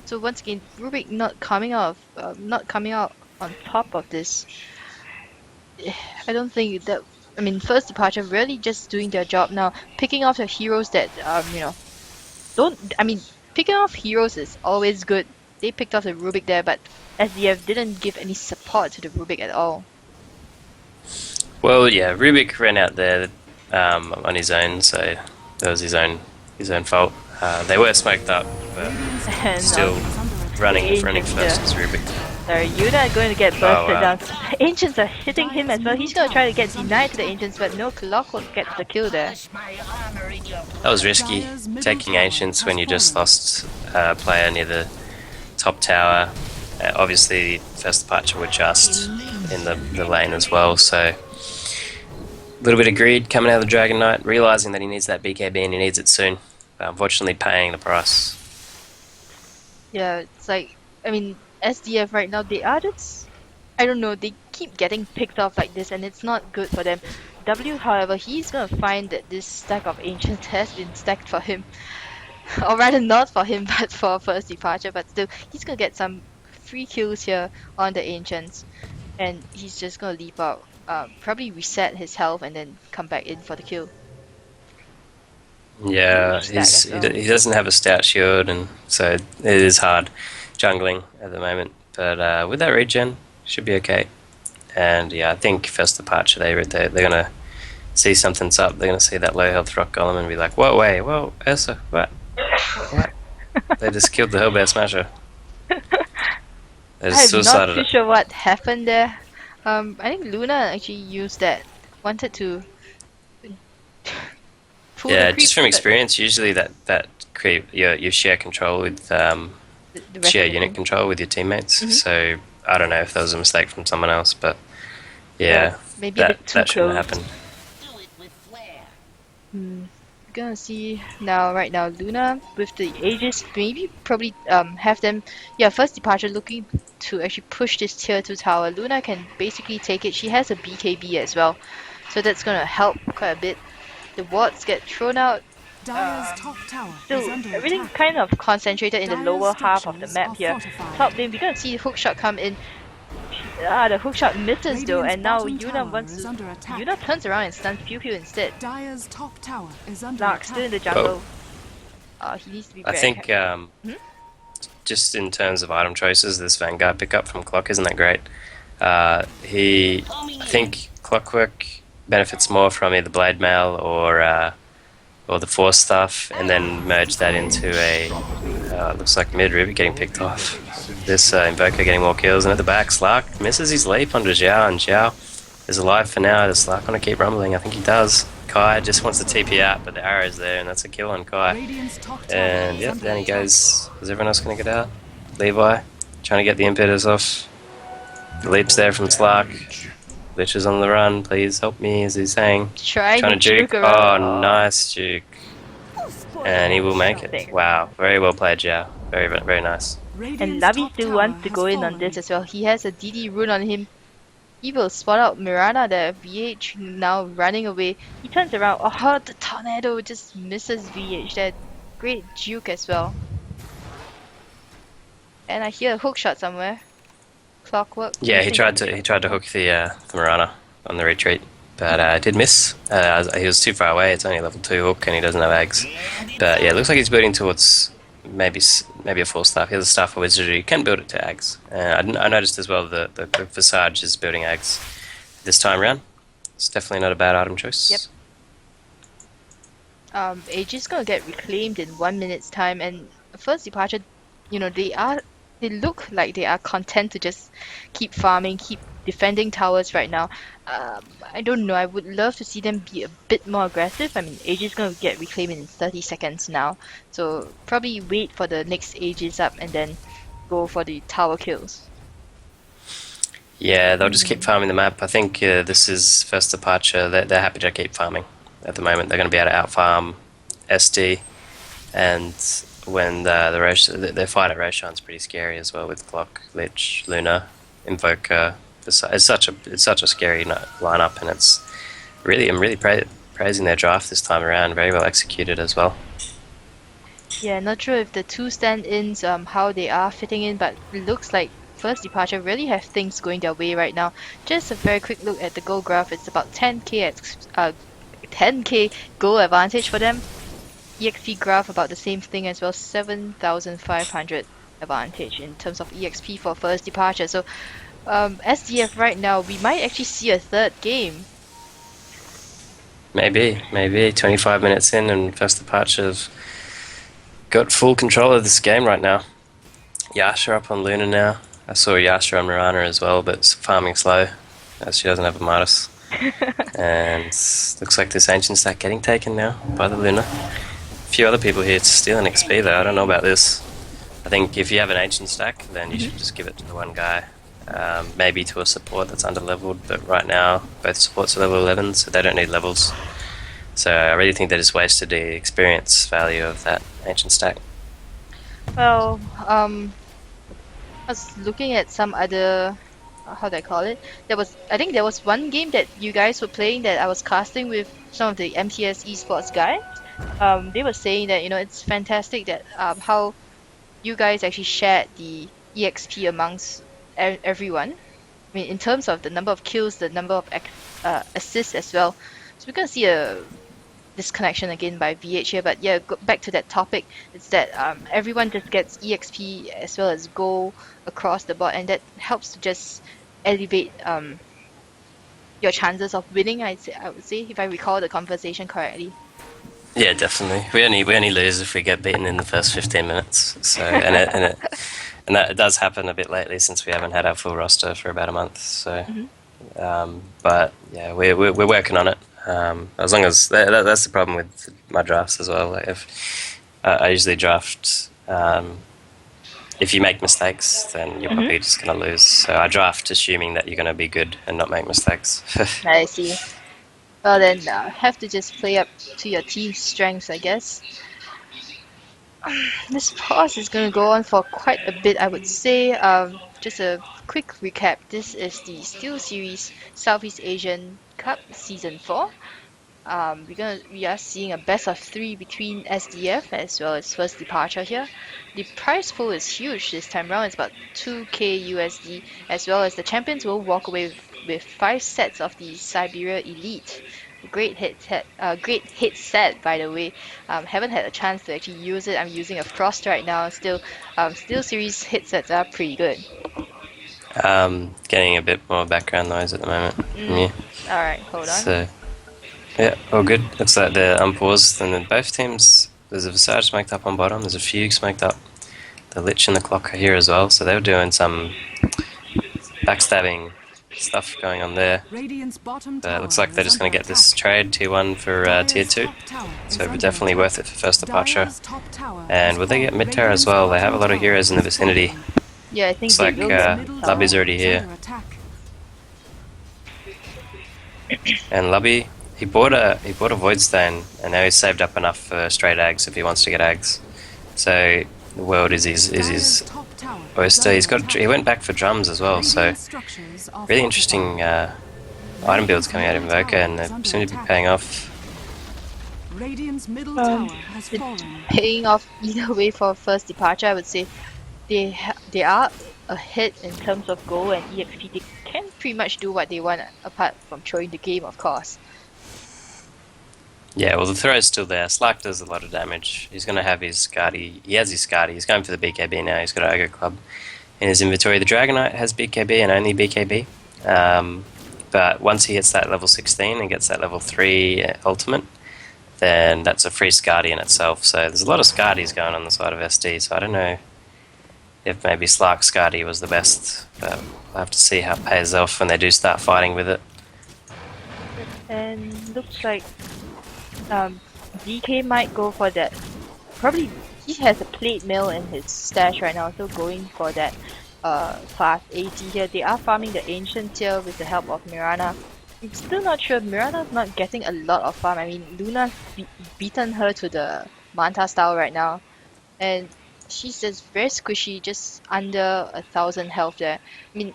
So once again, Rubik not coming out on top of this. I don't think that. I mean, First Departure really just doing their job now, picking off the heroes that don't. I mean, picking off heroes is always good. They picked off the Rubik there, but SDF didn't give any support to the Rubik at all. Well, yeah, Rubik ran out there on his own, so that was his own fault. They were smoked up, but And still running Ancients first there. is Rubik. Sorry, Yuda going to get bursted wow. down. Ancients are hitting him as well. He's going to try to get denied to the Ancients, but no, Clockwork gets the kill there. That was risky, taking Ancients when you just lost a player near the top tower. Obviously, First Departure were just in the lane as well, so a little bit of greed coming out of the Dragon Knight, realising that he needs that BKB and he needs it soon. But unfortunately, paying the price. Yeah, it's like, I mean, SDF right now, they are just, I don't know, they keep getting picked off like this, and it's not good for them. W, however, he's gonna find that this stack of Ancients has been stacked for him. Or rather, not for him, but for First Departure, but still, he's gonna get some free kills here on the Ancients, and he's just gonna leap out, probably reset his health and then come back in for the kill. Yeah, Huge stack as well. he doesn't have a stout shield, and so it is hard jungling at the moment. But with that regen, should be okay. And yeah, I think First Departure, they're gonna see something's up. They're gonna see that low health rock golem and be like, "Whoa, wait, whoa, Ursa, what?" They just killed the Hellbear Smasher. They I'm just not suicided too it. sure what happened there. I think Luna actually used that, wanted to pull the Yeah, creep, just from but experience, usually that creep, you share control with the rest share of the unit team. control with your teammates. Mhm. So I don't know if that was a mistake from someone else, but Yeah, maybe a bit too shouldn't close. happen. Hmm. We're gonna see now, right now, Luna with the Aegis, maybe probably have them, yeah, first departure looking to actually push this tier 2 tower. Luna can basically take it. She has a BKB as well, so that's gonna help quite a bit. The wards get thrown out. Dire's top tower is Still, under everything attack. kind of concentrated in the Dire's lower half of the structures map are here. fortified. Top lane, we're gonna see hookshot come in. The hookshot misses though, Radiant's and now bottom Yuna tower wants is to. under attack. Yuna turns around and stuns Pew Pew instead. Dire's top tower is under Lark still attack. in the Whoa. jungle. He needs to be I very think Hmm? just in terms of item choices, this Vanguard pickup from Clock isn't that great. I think Clockwork benefits more from either Blade Mail or the Force stuff, and then merge that into a looks like mid Ruby getting picked off. This Invoker getting more kills, and at the back, Slark misses his leap onto Xiao, and Xiao is alive for now. Does Slark want to keep rumbling? I think he does. Kai just wants to TP out, but the arrow's there, and that's a kill on Kai. Radiant's top tower And is yep, under down he attack. goes. Is everyone else going to get out? Levi trying to get the impetus off. The leap's there from Slark. Lich is on the run. Please help me, as he's saying. Trying Trying to juke. around. Oh, nice juke. And he will make it. Wow, very well played, Zhao. Very, very nice. And Radiant's Lavi top still tower wants to has go in on fallen. this as well. He has a DD rune on him. He will spot out Mirana there. VH now running away. He turns around. Oh, the tornado just misses VH there. Great juke as well. And I hear a hook shot somewhere. Clockwork. Yeah, he missing tried the to shot. hook the Mirana on the retreat, but did miss. He was too far away. It's only a level 2 hook, and he doesn't have eggs. But yeah, it looks like he's building towards maybe a full staff. He has a staff for wizardry. You can build it to eggs. I noticed as well that the Visage is building eggs this time around. It's definitely not a bad item choice. Yep. Aegis gonna get reclaimed in 1 minute's time, and first departure, they look like they are content to just keep farming, keep defending towers right now. I don't know. I would love to see them be a bit more aggressive. I mean, Aegis gonna get reclaimed in 30 seconds now, so probably wait for the next Aegis up and then go for the tower kills. Yeah, they'll just keep farming the map. I think this is first departure. They're happy to keep farming at the moment. They're going to be able to outfarm SD, and when their fight at Roshan's pretty scary as well with Clock, Lich, Luna, Invoker. It's such a scary lineup, and I'm really praising their draft this time around. Very well executed as well. Yeah, not sure if the two stand-ins, how they are fitting in, but it looks like first departure really have things going their way right now. Just a very quick look at the goal graph. It's about 10k goal advantage for them. EXP graph about the same thing as well, 7,500 advantage in terms of EXP for first departure. So SDF right now, we might actually see a third game. Maybe 25 minutes in, and first departure's got full control of this game right now. Yasha up on Luna now. I saw Yasha on Mirana as well, but it's farming slow as she doesn't have a Midas. And looks like this ancient stack getting taken now by the Luna. A few other people here stealing XP though. I don't know about this. I think if you have an ancient stack, then you should just give it to the one guy. Maybe to a support that's under leveled, but right now both supports are level 11, so they don't need levels. So I really think they just wasted the experience value of that ancient stack. Well, I was looking at some other, how do I call it? I think there was one game that you guys were playing that I was casting with some of the MTS esports guys. They were saying that it's fantastic that how you guys actually shared the EXP amongst everyone. I mean, in terms of the number of kills, the number of assists as well. So we're gonna see a disconnection again by VH here, but yeah, back to that topic. It's that everyone just gets EXP as well as gold across the board, and that helps to just elevate your chances of winning. I would say, if I recall the conversation correctly. Yeah, definitely. We only lose if we get beaten in the first 15 minutes. So and that does happen a bit lately since we haven't had our full roster for about a month. So, but yeah, we're working on it. As long as that's the problem with my drafts as well. Like if I usually draft if you make mistakes, then you're probably just going to lose. So I draft assuming that you're going to be good and not make mistakes. I see. Well then, have to just play up to your team's strengths, I guess. This pause is going to go on for quite a bit, I would say. Just a quick recap. This is the Steelseries Southeast Asian Cup Season 4. We are seeing a best of three between SDF as well as First Departure here. The prize pool is huge this time round. It's about 2k USD, as well as the champions will walk away with 5 sets of the Siberia Elite. Great hit set, by the way. Haven't had a chance to actually use it. I'm using a Frost right now. Still, Steel Series hit sets are pretty good. Getting a bit more background noise at the moment from you. Alright, hold on. So, yeah, all good. Looks like they're unpaused, and then both teams, there's a Visage smoked up on bottom, there's a Fugue smoked up. The Lich and the Clock are here as well, so they were doing some backstabbing stuff going on there. It looks like they're just going to get this trade tier 1 for tier 2, so definitely worth it for First Departure. And will they get mid-tier as well? They have a lot of heroes in the vicinity. Yeah, I think Looks like Lubby's already here. And Lubby, he bought a Void Stone, and now he's saved up enough for straight Ags if he wants to get Ags. So the world is his oyster. He went back for drums as well, so really interesting item builds coming out of Invoker, and they seem to be paying off. Paying off either way for First Departure, I would say. They are ahead in terms of gold and EXP. They can pretty much do what they want apart from throwing the game, of course. Yeah, well, the throw is still there. Slark does a lot of damage. He's going to have his Skadi. He has his Skadi. He's going for the BKB now. He's got an Ogre Club in his inventory. The Dragonite has BKB and only BKB. But once he hits that level 16 and gets that level 3 ultimate, then that's a free Skadi in itself. So there's a lot of Skadis going on the side of SD, so I don't know if maybe Slark Skadi was the best, but we'll have to see how it pays off when they do start fighting with it. And looks like DK might go for that. Probably he has a plate mill in his stash right now, so going for that fast AT here. They are farming the ancient tier with the help of Mirana. I'm still not sure. Mirana's not getting a lot of farm. I mean, Luna's beaten her to the Manta style right now, and she's just very squishy, just under 1,000 health there. I mean,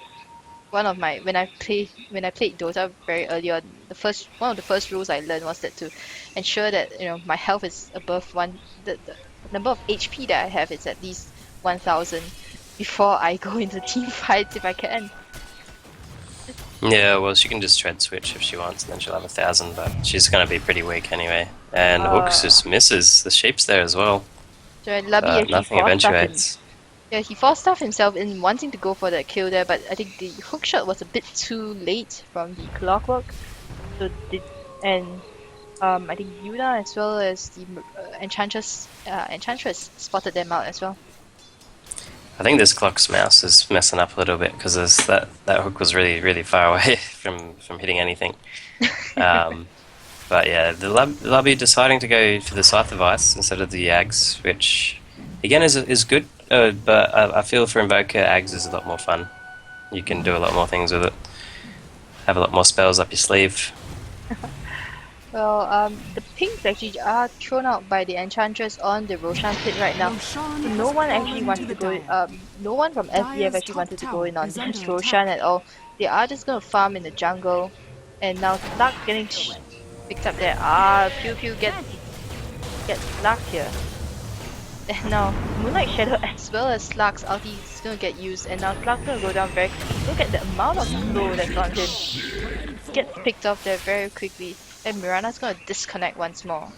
when I played Dota very early on, one of the first rules I learned was that to ensure that my health is above the number of HP that I have is at least 1,000 before I go into team fights if I can. Yeah, well, she can just tread switch if she wants, and then she'll have 1,000, but she's going to be pretty weak anyway. And Hooks just misses. The sheep's there as well. So Lubby actually nothing eventuates. Yeah, he forced stuff himself in wanting to go for that kill there, but I think the hook shot was a bit too late from the Clockwork. So I think Yuna as well as the Enchantress spotted them out as well. I think this Clock's mouse is messing up a little bit because that hook was really, really far away from hitting anything. But yeah, the Lubby deciding to go for the Scythe device instead of the Ags, which again is good, but I feel for Invoker, Ags is a lot more fun. You can do a lot more things with it. Have a lot more spells up your sleeve. Well, the pinks actually are thrown out by the Enchantress on the Roshan pit right now. So no one actually wanted to go. No one from SDF actually wanted to go in on this Roshan at all. They are just gonna farm in the jungle, and now Slark getting picked up there. Pew Pew gets Slark here. And now Moonlight Shadow as well as Slark's ulti is gonna get used, and now Slark's gonna go down very quickly. Look at the amount of slow that's on him. Gets picked off there very quickly. And Mirana's gonna disconnect once more.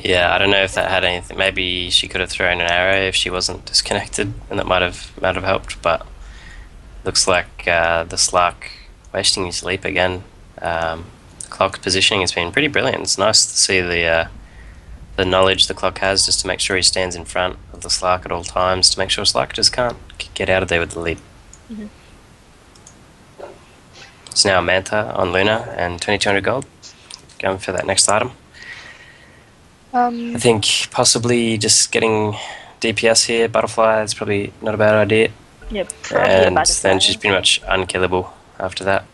Yeah, I don't know if that had anything. Maybe she could have thrown an arrow if she wasn't disconnected, and that might have helped. But looks like the Slark wasting his leap again. Clock positioning has been pretty brilliant. It's nice to see the knowledge the Clock has just to make sure he stands in front of the Slark at all times to make sure Slark just can't get out of there with the leap. Mm-hmm. It's now Manta on Luna and 2200 gold. Going for that next item. I think possibly just getting DPS here. Butterfly is probably not a bad idea. Yeah, probably a And butterfly. then she's pretty much unkillable after that.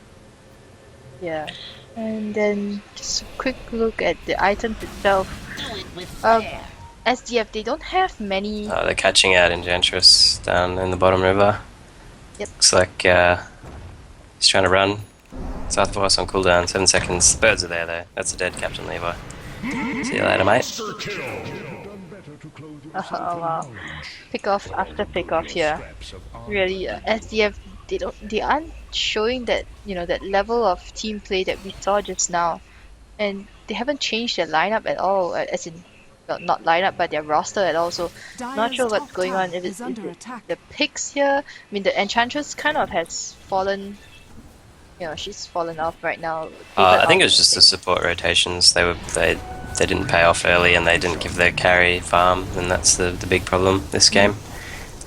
Yeah. And then just a quick look at the items itself. SDF, they don't have many. They're catching out Enchantress down in the bottom river. Yep. Looks like he's trying to run. South Voice on cooldown, 7 seconds. Birds are there though. That's a dead Captain Levi. See you later, mate. Oh wow. Pick off after pick off here. Really, SDF, they aren't showing that, you know, that level of team play that we saw just now. And they haven't changed their lineup at all, as in, well, not lineup, but their roster at all. So not sure what's going on. If it's the picks here, I mean, the Enchantress kind of has fallen. You know, she's fallen off right now. I think it was just the support rotations. They didn't pay off early, and they didn't give their carry farm, and that's the big problem this game.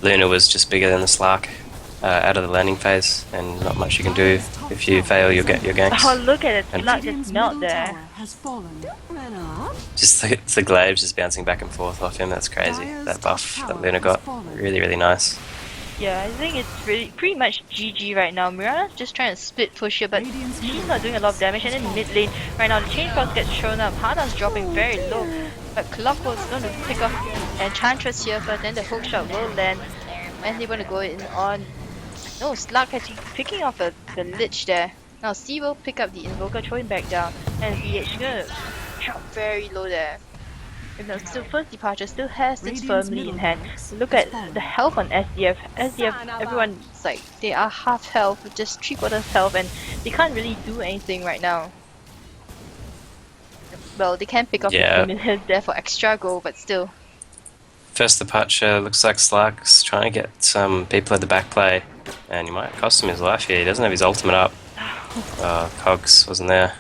Luna was just bigger than the Slark out of the landing phase, and not much you can do. If you fail, you'll get your ganks. Oh, look at it! And Slark just melt there. just the glaives just bouncing back and forth off him. That's crazy. That buff that Luna got, really nice. Yeah, I think it's really pretty much GG right now. Mirana's just trying to split push here, but she's not doing a lot of damage. And in mid lane right now, the chain cross gets thrown up. Hana's dropping very low, but Clockwork's going to pick off Enchantress here, but then the hookshot will land, and they're going to go in on. No, Slug actually picking off the Lich there. Now C will pick up the Invoker, throw him back down, and VH gonna drop very low there. And now still first departure still has this firmly in hand. Look at the health on SDF. SDF, everyone's like, they are half health, with just 3/4 health, and they can't really do anything right now. Well, they can pick up the familiars there for extra goal, but still. First departure, looks like Slug's trying to get some people at the back play, and he might cost him his life here. He doesn't have his ultimate up. Cogs wasn't there.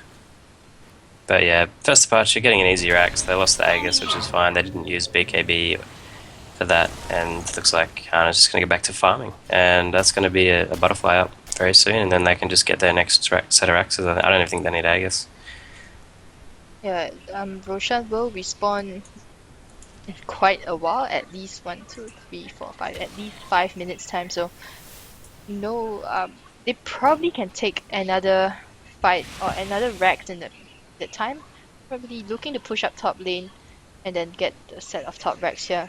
But yeah, first departure, getting an easier axe. They lost the Aegis, which is fine. They didn't use BKB for that, and looks like Hana's just going to go back to farming. And that's going to be a butterfly up very soon, and then they can just get their next set of axes. I don't even think they need Aegis. Yeah, Roshan will respawn in quite a while, at least 1, 2, 3, 4, 5, at least 5 minutes time. So, no, they probably can take another fight or another Rex in that time. Probably looking to push up top lane and then get a set of top Rex here.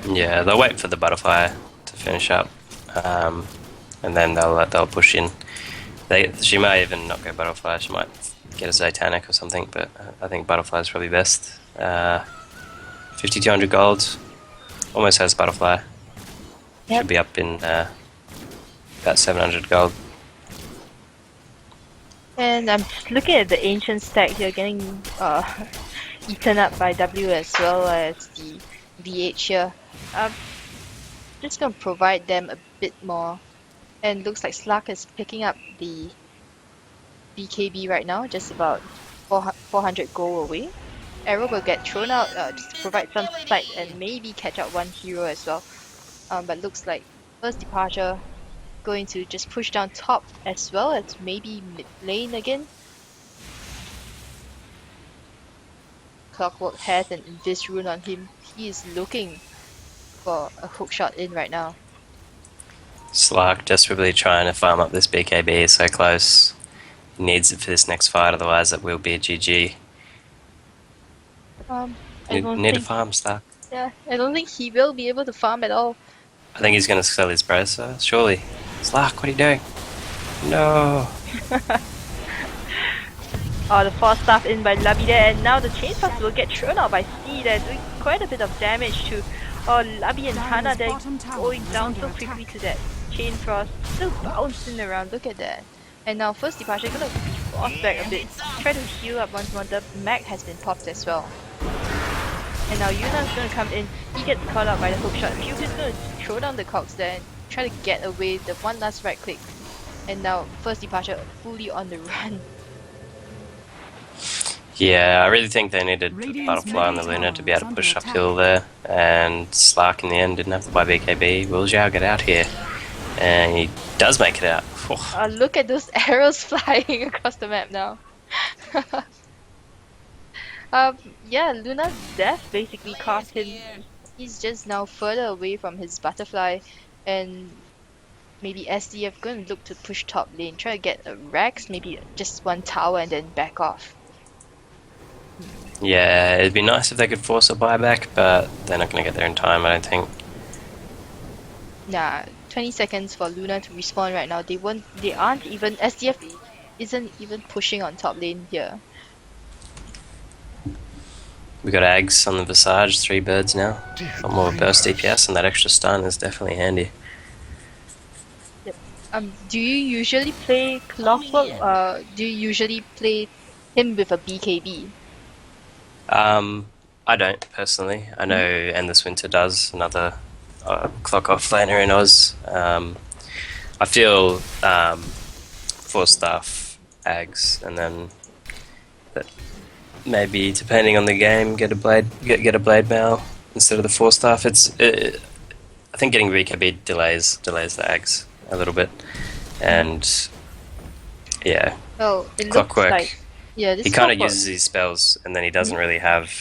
Yeah, they'll wait for the butterfly to finish up, and then they'll push in. She may even not go butterfly. She might get a Satanic or something, but I think butterfly is probably best. 5200 gold, almost has butterfly. Should be up in about 700 gold. And I'm looking at the ancient stack here, getting eaten up by W as well as the VH here. Just gonna provide them a bit more. And looks like Slug is picking up the BKB right now, just about 400 gold away. Arrow will get thrown out just to provide some sight and maybe catch out one hero as well. But looks like first departure going to just push down top as well as maybe mid lane again. Clockwork has an Invis rune on him. He is looking for a hookshot in right now. Slark desperately trying to farm up this BKB, so close. He needs it for this next fight, otherwise it will be a GG. Need to farm, Slark. Yeah, I don't think he will be able to farm at all. I think he's going to sell his bracer, surely. Slark, what are you doing? No! Oh, the force staff in by Labi there, and now the chain fast will get thrown out by C. They're doing quite a bit of damage to Labi and Hana. They're going down so quickly to that chain frost. Still bouncing around, look at that. And now first departure gonna be forced back a bit. Try to heal up once more. The mag has been popped as well. And now Yuna's gonna come in. He gets caught out by the hookshot. Cupid's gonna throw down the cogs there and try to get away the one last right click. And now first departure fully on the run. Yeah, I really think they needed the butterfly on the Luna to be able to push uphill there. And Slark in the end didn't have to buy BKB. Will Zhao get out here? And he does make it out. Look at those arrows flying across the map now. Yeah, Luna's death basically cost him. He's just now further away from his butterfly, and maybe SDF gonna look to push top lane, try to get a Rex, maybe just one tower and then back off. Yeah, it'd be nice if they could force a buyback, but they're not going to get there in time, I don't think. Nah, 20 seconds for Luna to respawn right now. They aren't even, SDF isn't even pushing on top lane here. We got Ags on the Visage, 3 birds now. Got more burst DPS, and that extra stun is definitely handy. Yep. Do you usually play Clockwork? Do you usually play him with a BKB? I don't, personally. I know Endless Winter does, another clock off laner in Oz. I feel 4-staff Ags, and then that maybe, depending on the game, get a blade mail instead of the 4-staff. I think getting BKB delays the Ags a little bit, and yeah, Well, it looks Clockwork. like, yeah, this He kind of Clockwork. uses his spells, and then he doesn't really have,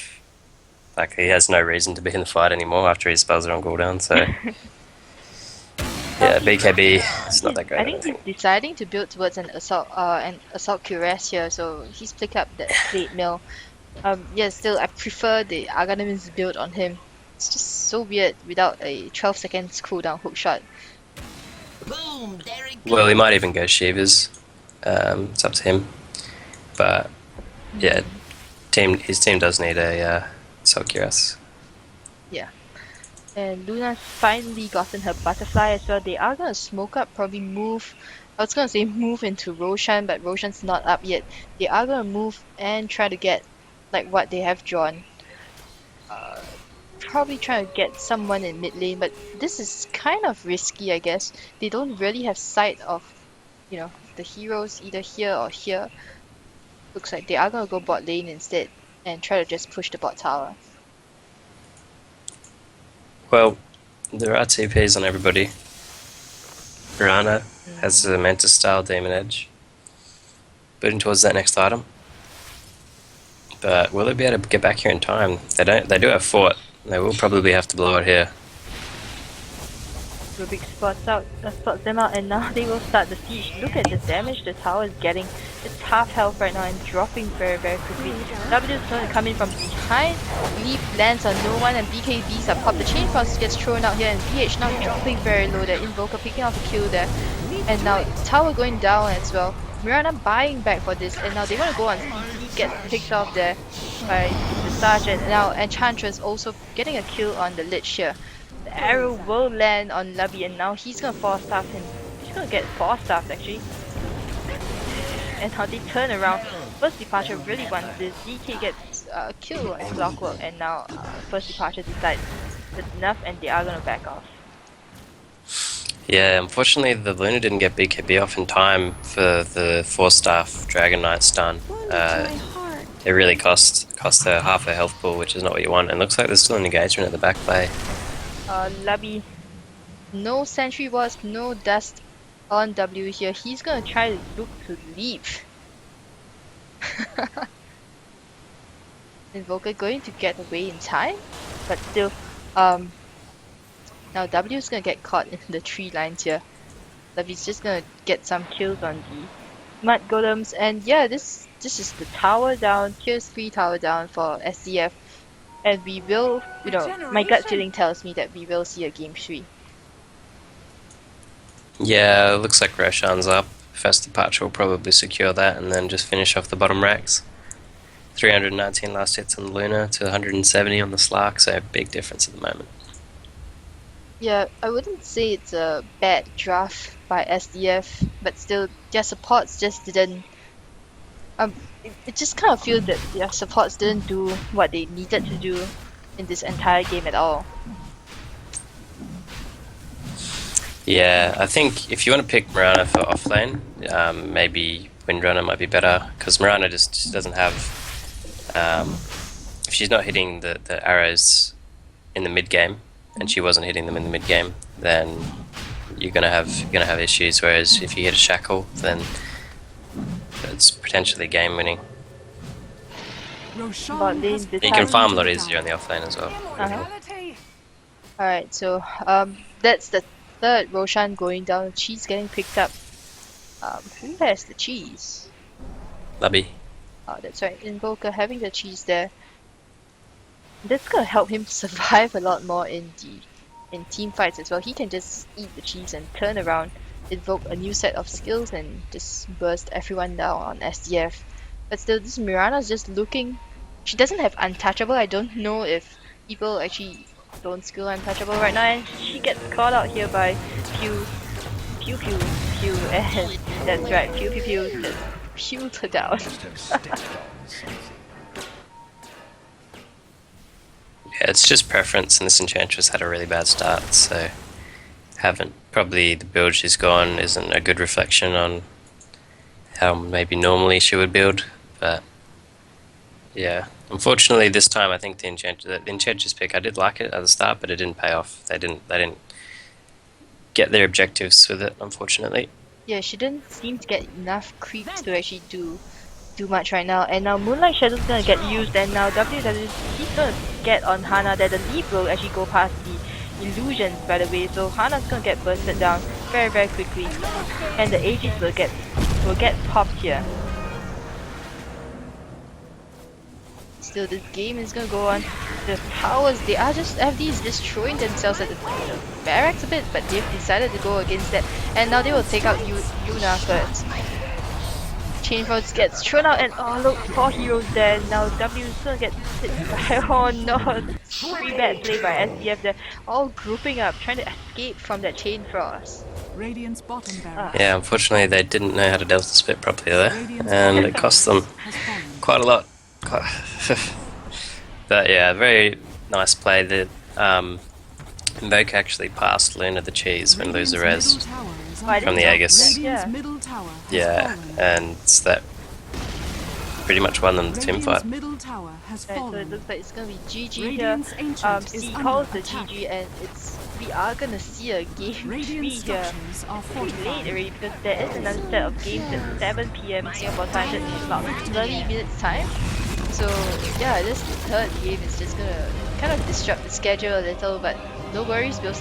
like, he has no reason to be in the fight anymore after his spells are on cooldown. So yeah, BKB is not that great. I think he's deciding to build towards an assault cuirass here, so he's picked up that plate mill. Yeah, still I prefer the Aghanim's build on him. It's just so weird without a 12 seconds cooldown hookshot. Well, he might even go Shivas. It's up to him. But yeah, his team does need a assault cuirass. Yeah. And Luna's finally gotten her butterfly as well. They are gonna smoke up, probably move. I was gonna say move into Roshan, but Roshan's not up yet. They are gonna move and try to get like what they have drawn. Probably try to get someone in mid lane, but this is kind of risky, I guess. They don't really have sight of, the heroes either here or here. Looks like they are gonna go bot lane instead and try to just push the bot tower. Well, there are TPs on everybody. Rana has a Mantis style Demon Edge, building towards that next item. But will they be able to get back here in time? They don't. They do have fort. They will probably have to blow it here. Rubik spots them out, and now they will start the siege. Look at the damage the tower is getting. It's half health right now and dropping very, very quickly. W is going to come in from behind. Leap lands on no one, and BKBs are popped. The chain frost gets thrown out here, and VH now dropping very low there. Invoker picking off a kill there. And now tower going down as well. Mirana buying back for this, and now they want to go on. Get picked off there by the sergeant. Now Enchantress also getting a kill on the Lich here. The arrow will land on Lubby, and now he's gonna 4-staff him. He's gonna get 4-staffed actually. And how they turn around. First Departure really wants this. DK gets a kill on Clockwork, and now First Departure decides that's enough, and they are gonna back off. Yeah, unfortunately the Luna didn't get BKB off in time for the 4-staff Dragon Knight stun. It really cost her half her health pool, which is not what you want. And looks like there's still an engagement at the back play. Lubby, no sentry wasp, no dust on W here. He's gonna try to look to leap. Invoker going to get away in time, but still, now W is gonna get caught in the tree lines here. Lubby's just gonna get some kills on the mud golems, and yeah, this is the tower down, tier 3 tower down for SDF. And we will, my gut feeling tells me that we will see a game 3. Yeah, it looks like Roshan's up. First Departure will probably secure that and then just finish off the bottom racks. 319 last hits on the Luna to 170 on the Slark, so big difference at the moment. Yeah, I wouldn't say it's a bad draft by SDF, but still, their supports just didn't. It just kind of feels that their supports didn't do what they needed to do in this entire game at all. Yeah, I think if you want to pick Mirana for offlane, maybe Windrunner might be better, because Mirana just doesn't have. If she's not hitting the arrows in the mid game, and she wasn't hitting them in the mid game, then you're gonna have issues. Whereas if you hit a shackle, then it's potentially game winning. Roshan Bot lane has this You can time. farm a lot easier on the offlane as well. Alright, so that's the third Roshan going down. Cheese getting picked up. Who has the cheese? Lubby. Oh, that's right. Invoker having the cheese there. That's gonna help him survive a lot more in team fights as well. He can just eat the cheese and turn around, invoke a new set of skills, and just burst everyone down on SDF. But still, this Mirana's just looking. She doesn't have untouchable. I don't know if people actually don't skill untouchable right now, and she gets caught out here by Pew, Pew Pew Pew, and that's right, Pew Pew Pew just pewed her down. Yeah, it's just preference, and this Enchantress had a really bad start, so haven't probably the build she's gone isn't a good reflection on how maybe normally she would build, but yeah, unfortunately this time I think the Enchantress pick, I did like it at the start, but it didn't pay off. They didn't get their objectives with it, unfortunately. Yeah, she didn't seem to get enough creeps to actually do much right now. And now Moonlight Shadow's gonna get used, and now WWC's gonna get on Hana that the leap will actually go past the illusions, by the way. So Hana's gonna get bursted down very very quickly, and the Aegis will get popped here. Still, this game is gonna go on. The towers, they are just FDs destroying themselves at the barracks a bit, but they've decided to go against that, and now they will take out Yuna first. Chainforce gets thrown out, and oh look, 4 heroes there. Now W is gonna get hit by, oh no, pretty bad play by SDF there. All grouping up, trying to escape from that Chainforce. Radiant's bottom barracks Yeah, unfortunately they didn't know how to delta split properly there, and it cost them has fallen. quite a lot. But yeah, very nice play. The Invoke actually passed Luna the cheese when loser Radiant's res. middle tower is I under From the attack. Aegis. Radiant's Yeah. middle tower has Yeah, fallen. and that pretty much won them the team Radiant's fight. middle tower has Right, so it fallen. looks like it's gonna be GG here. Radiant's ancient is C under calls the attack. GG, and we are gonna see a game 3 Radiant here. structures are Pretty late fortified. already, because there is another set of games at 7 PM Singapore time. That's about 30 minutes time. So yeah, this third game is just gonna kind of disrupt the schedule a little, but no worries, we'll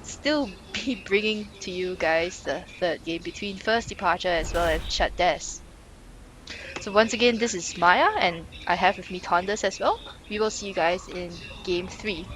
still be bringing to you guys the third game between First Departure as well as Shut Des. So once again, this is Maya, and I have with me Tonders as well. We will see you guys in game 3.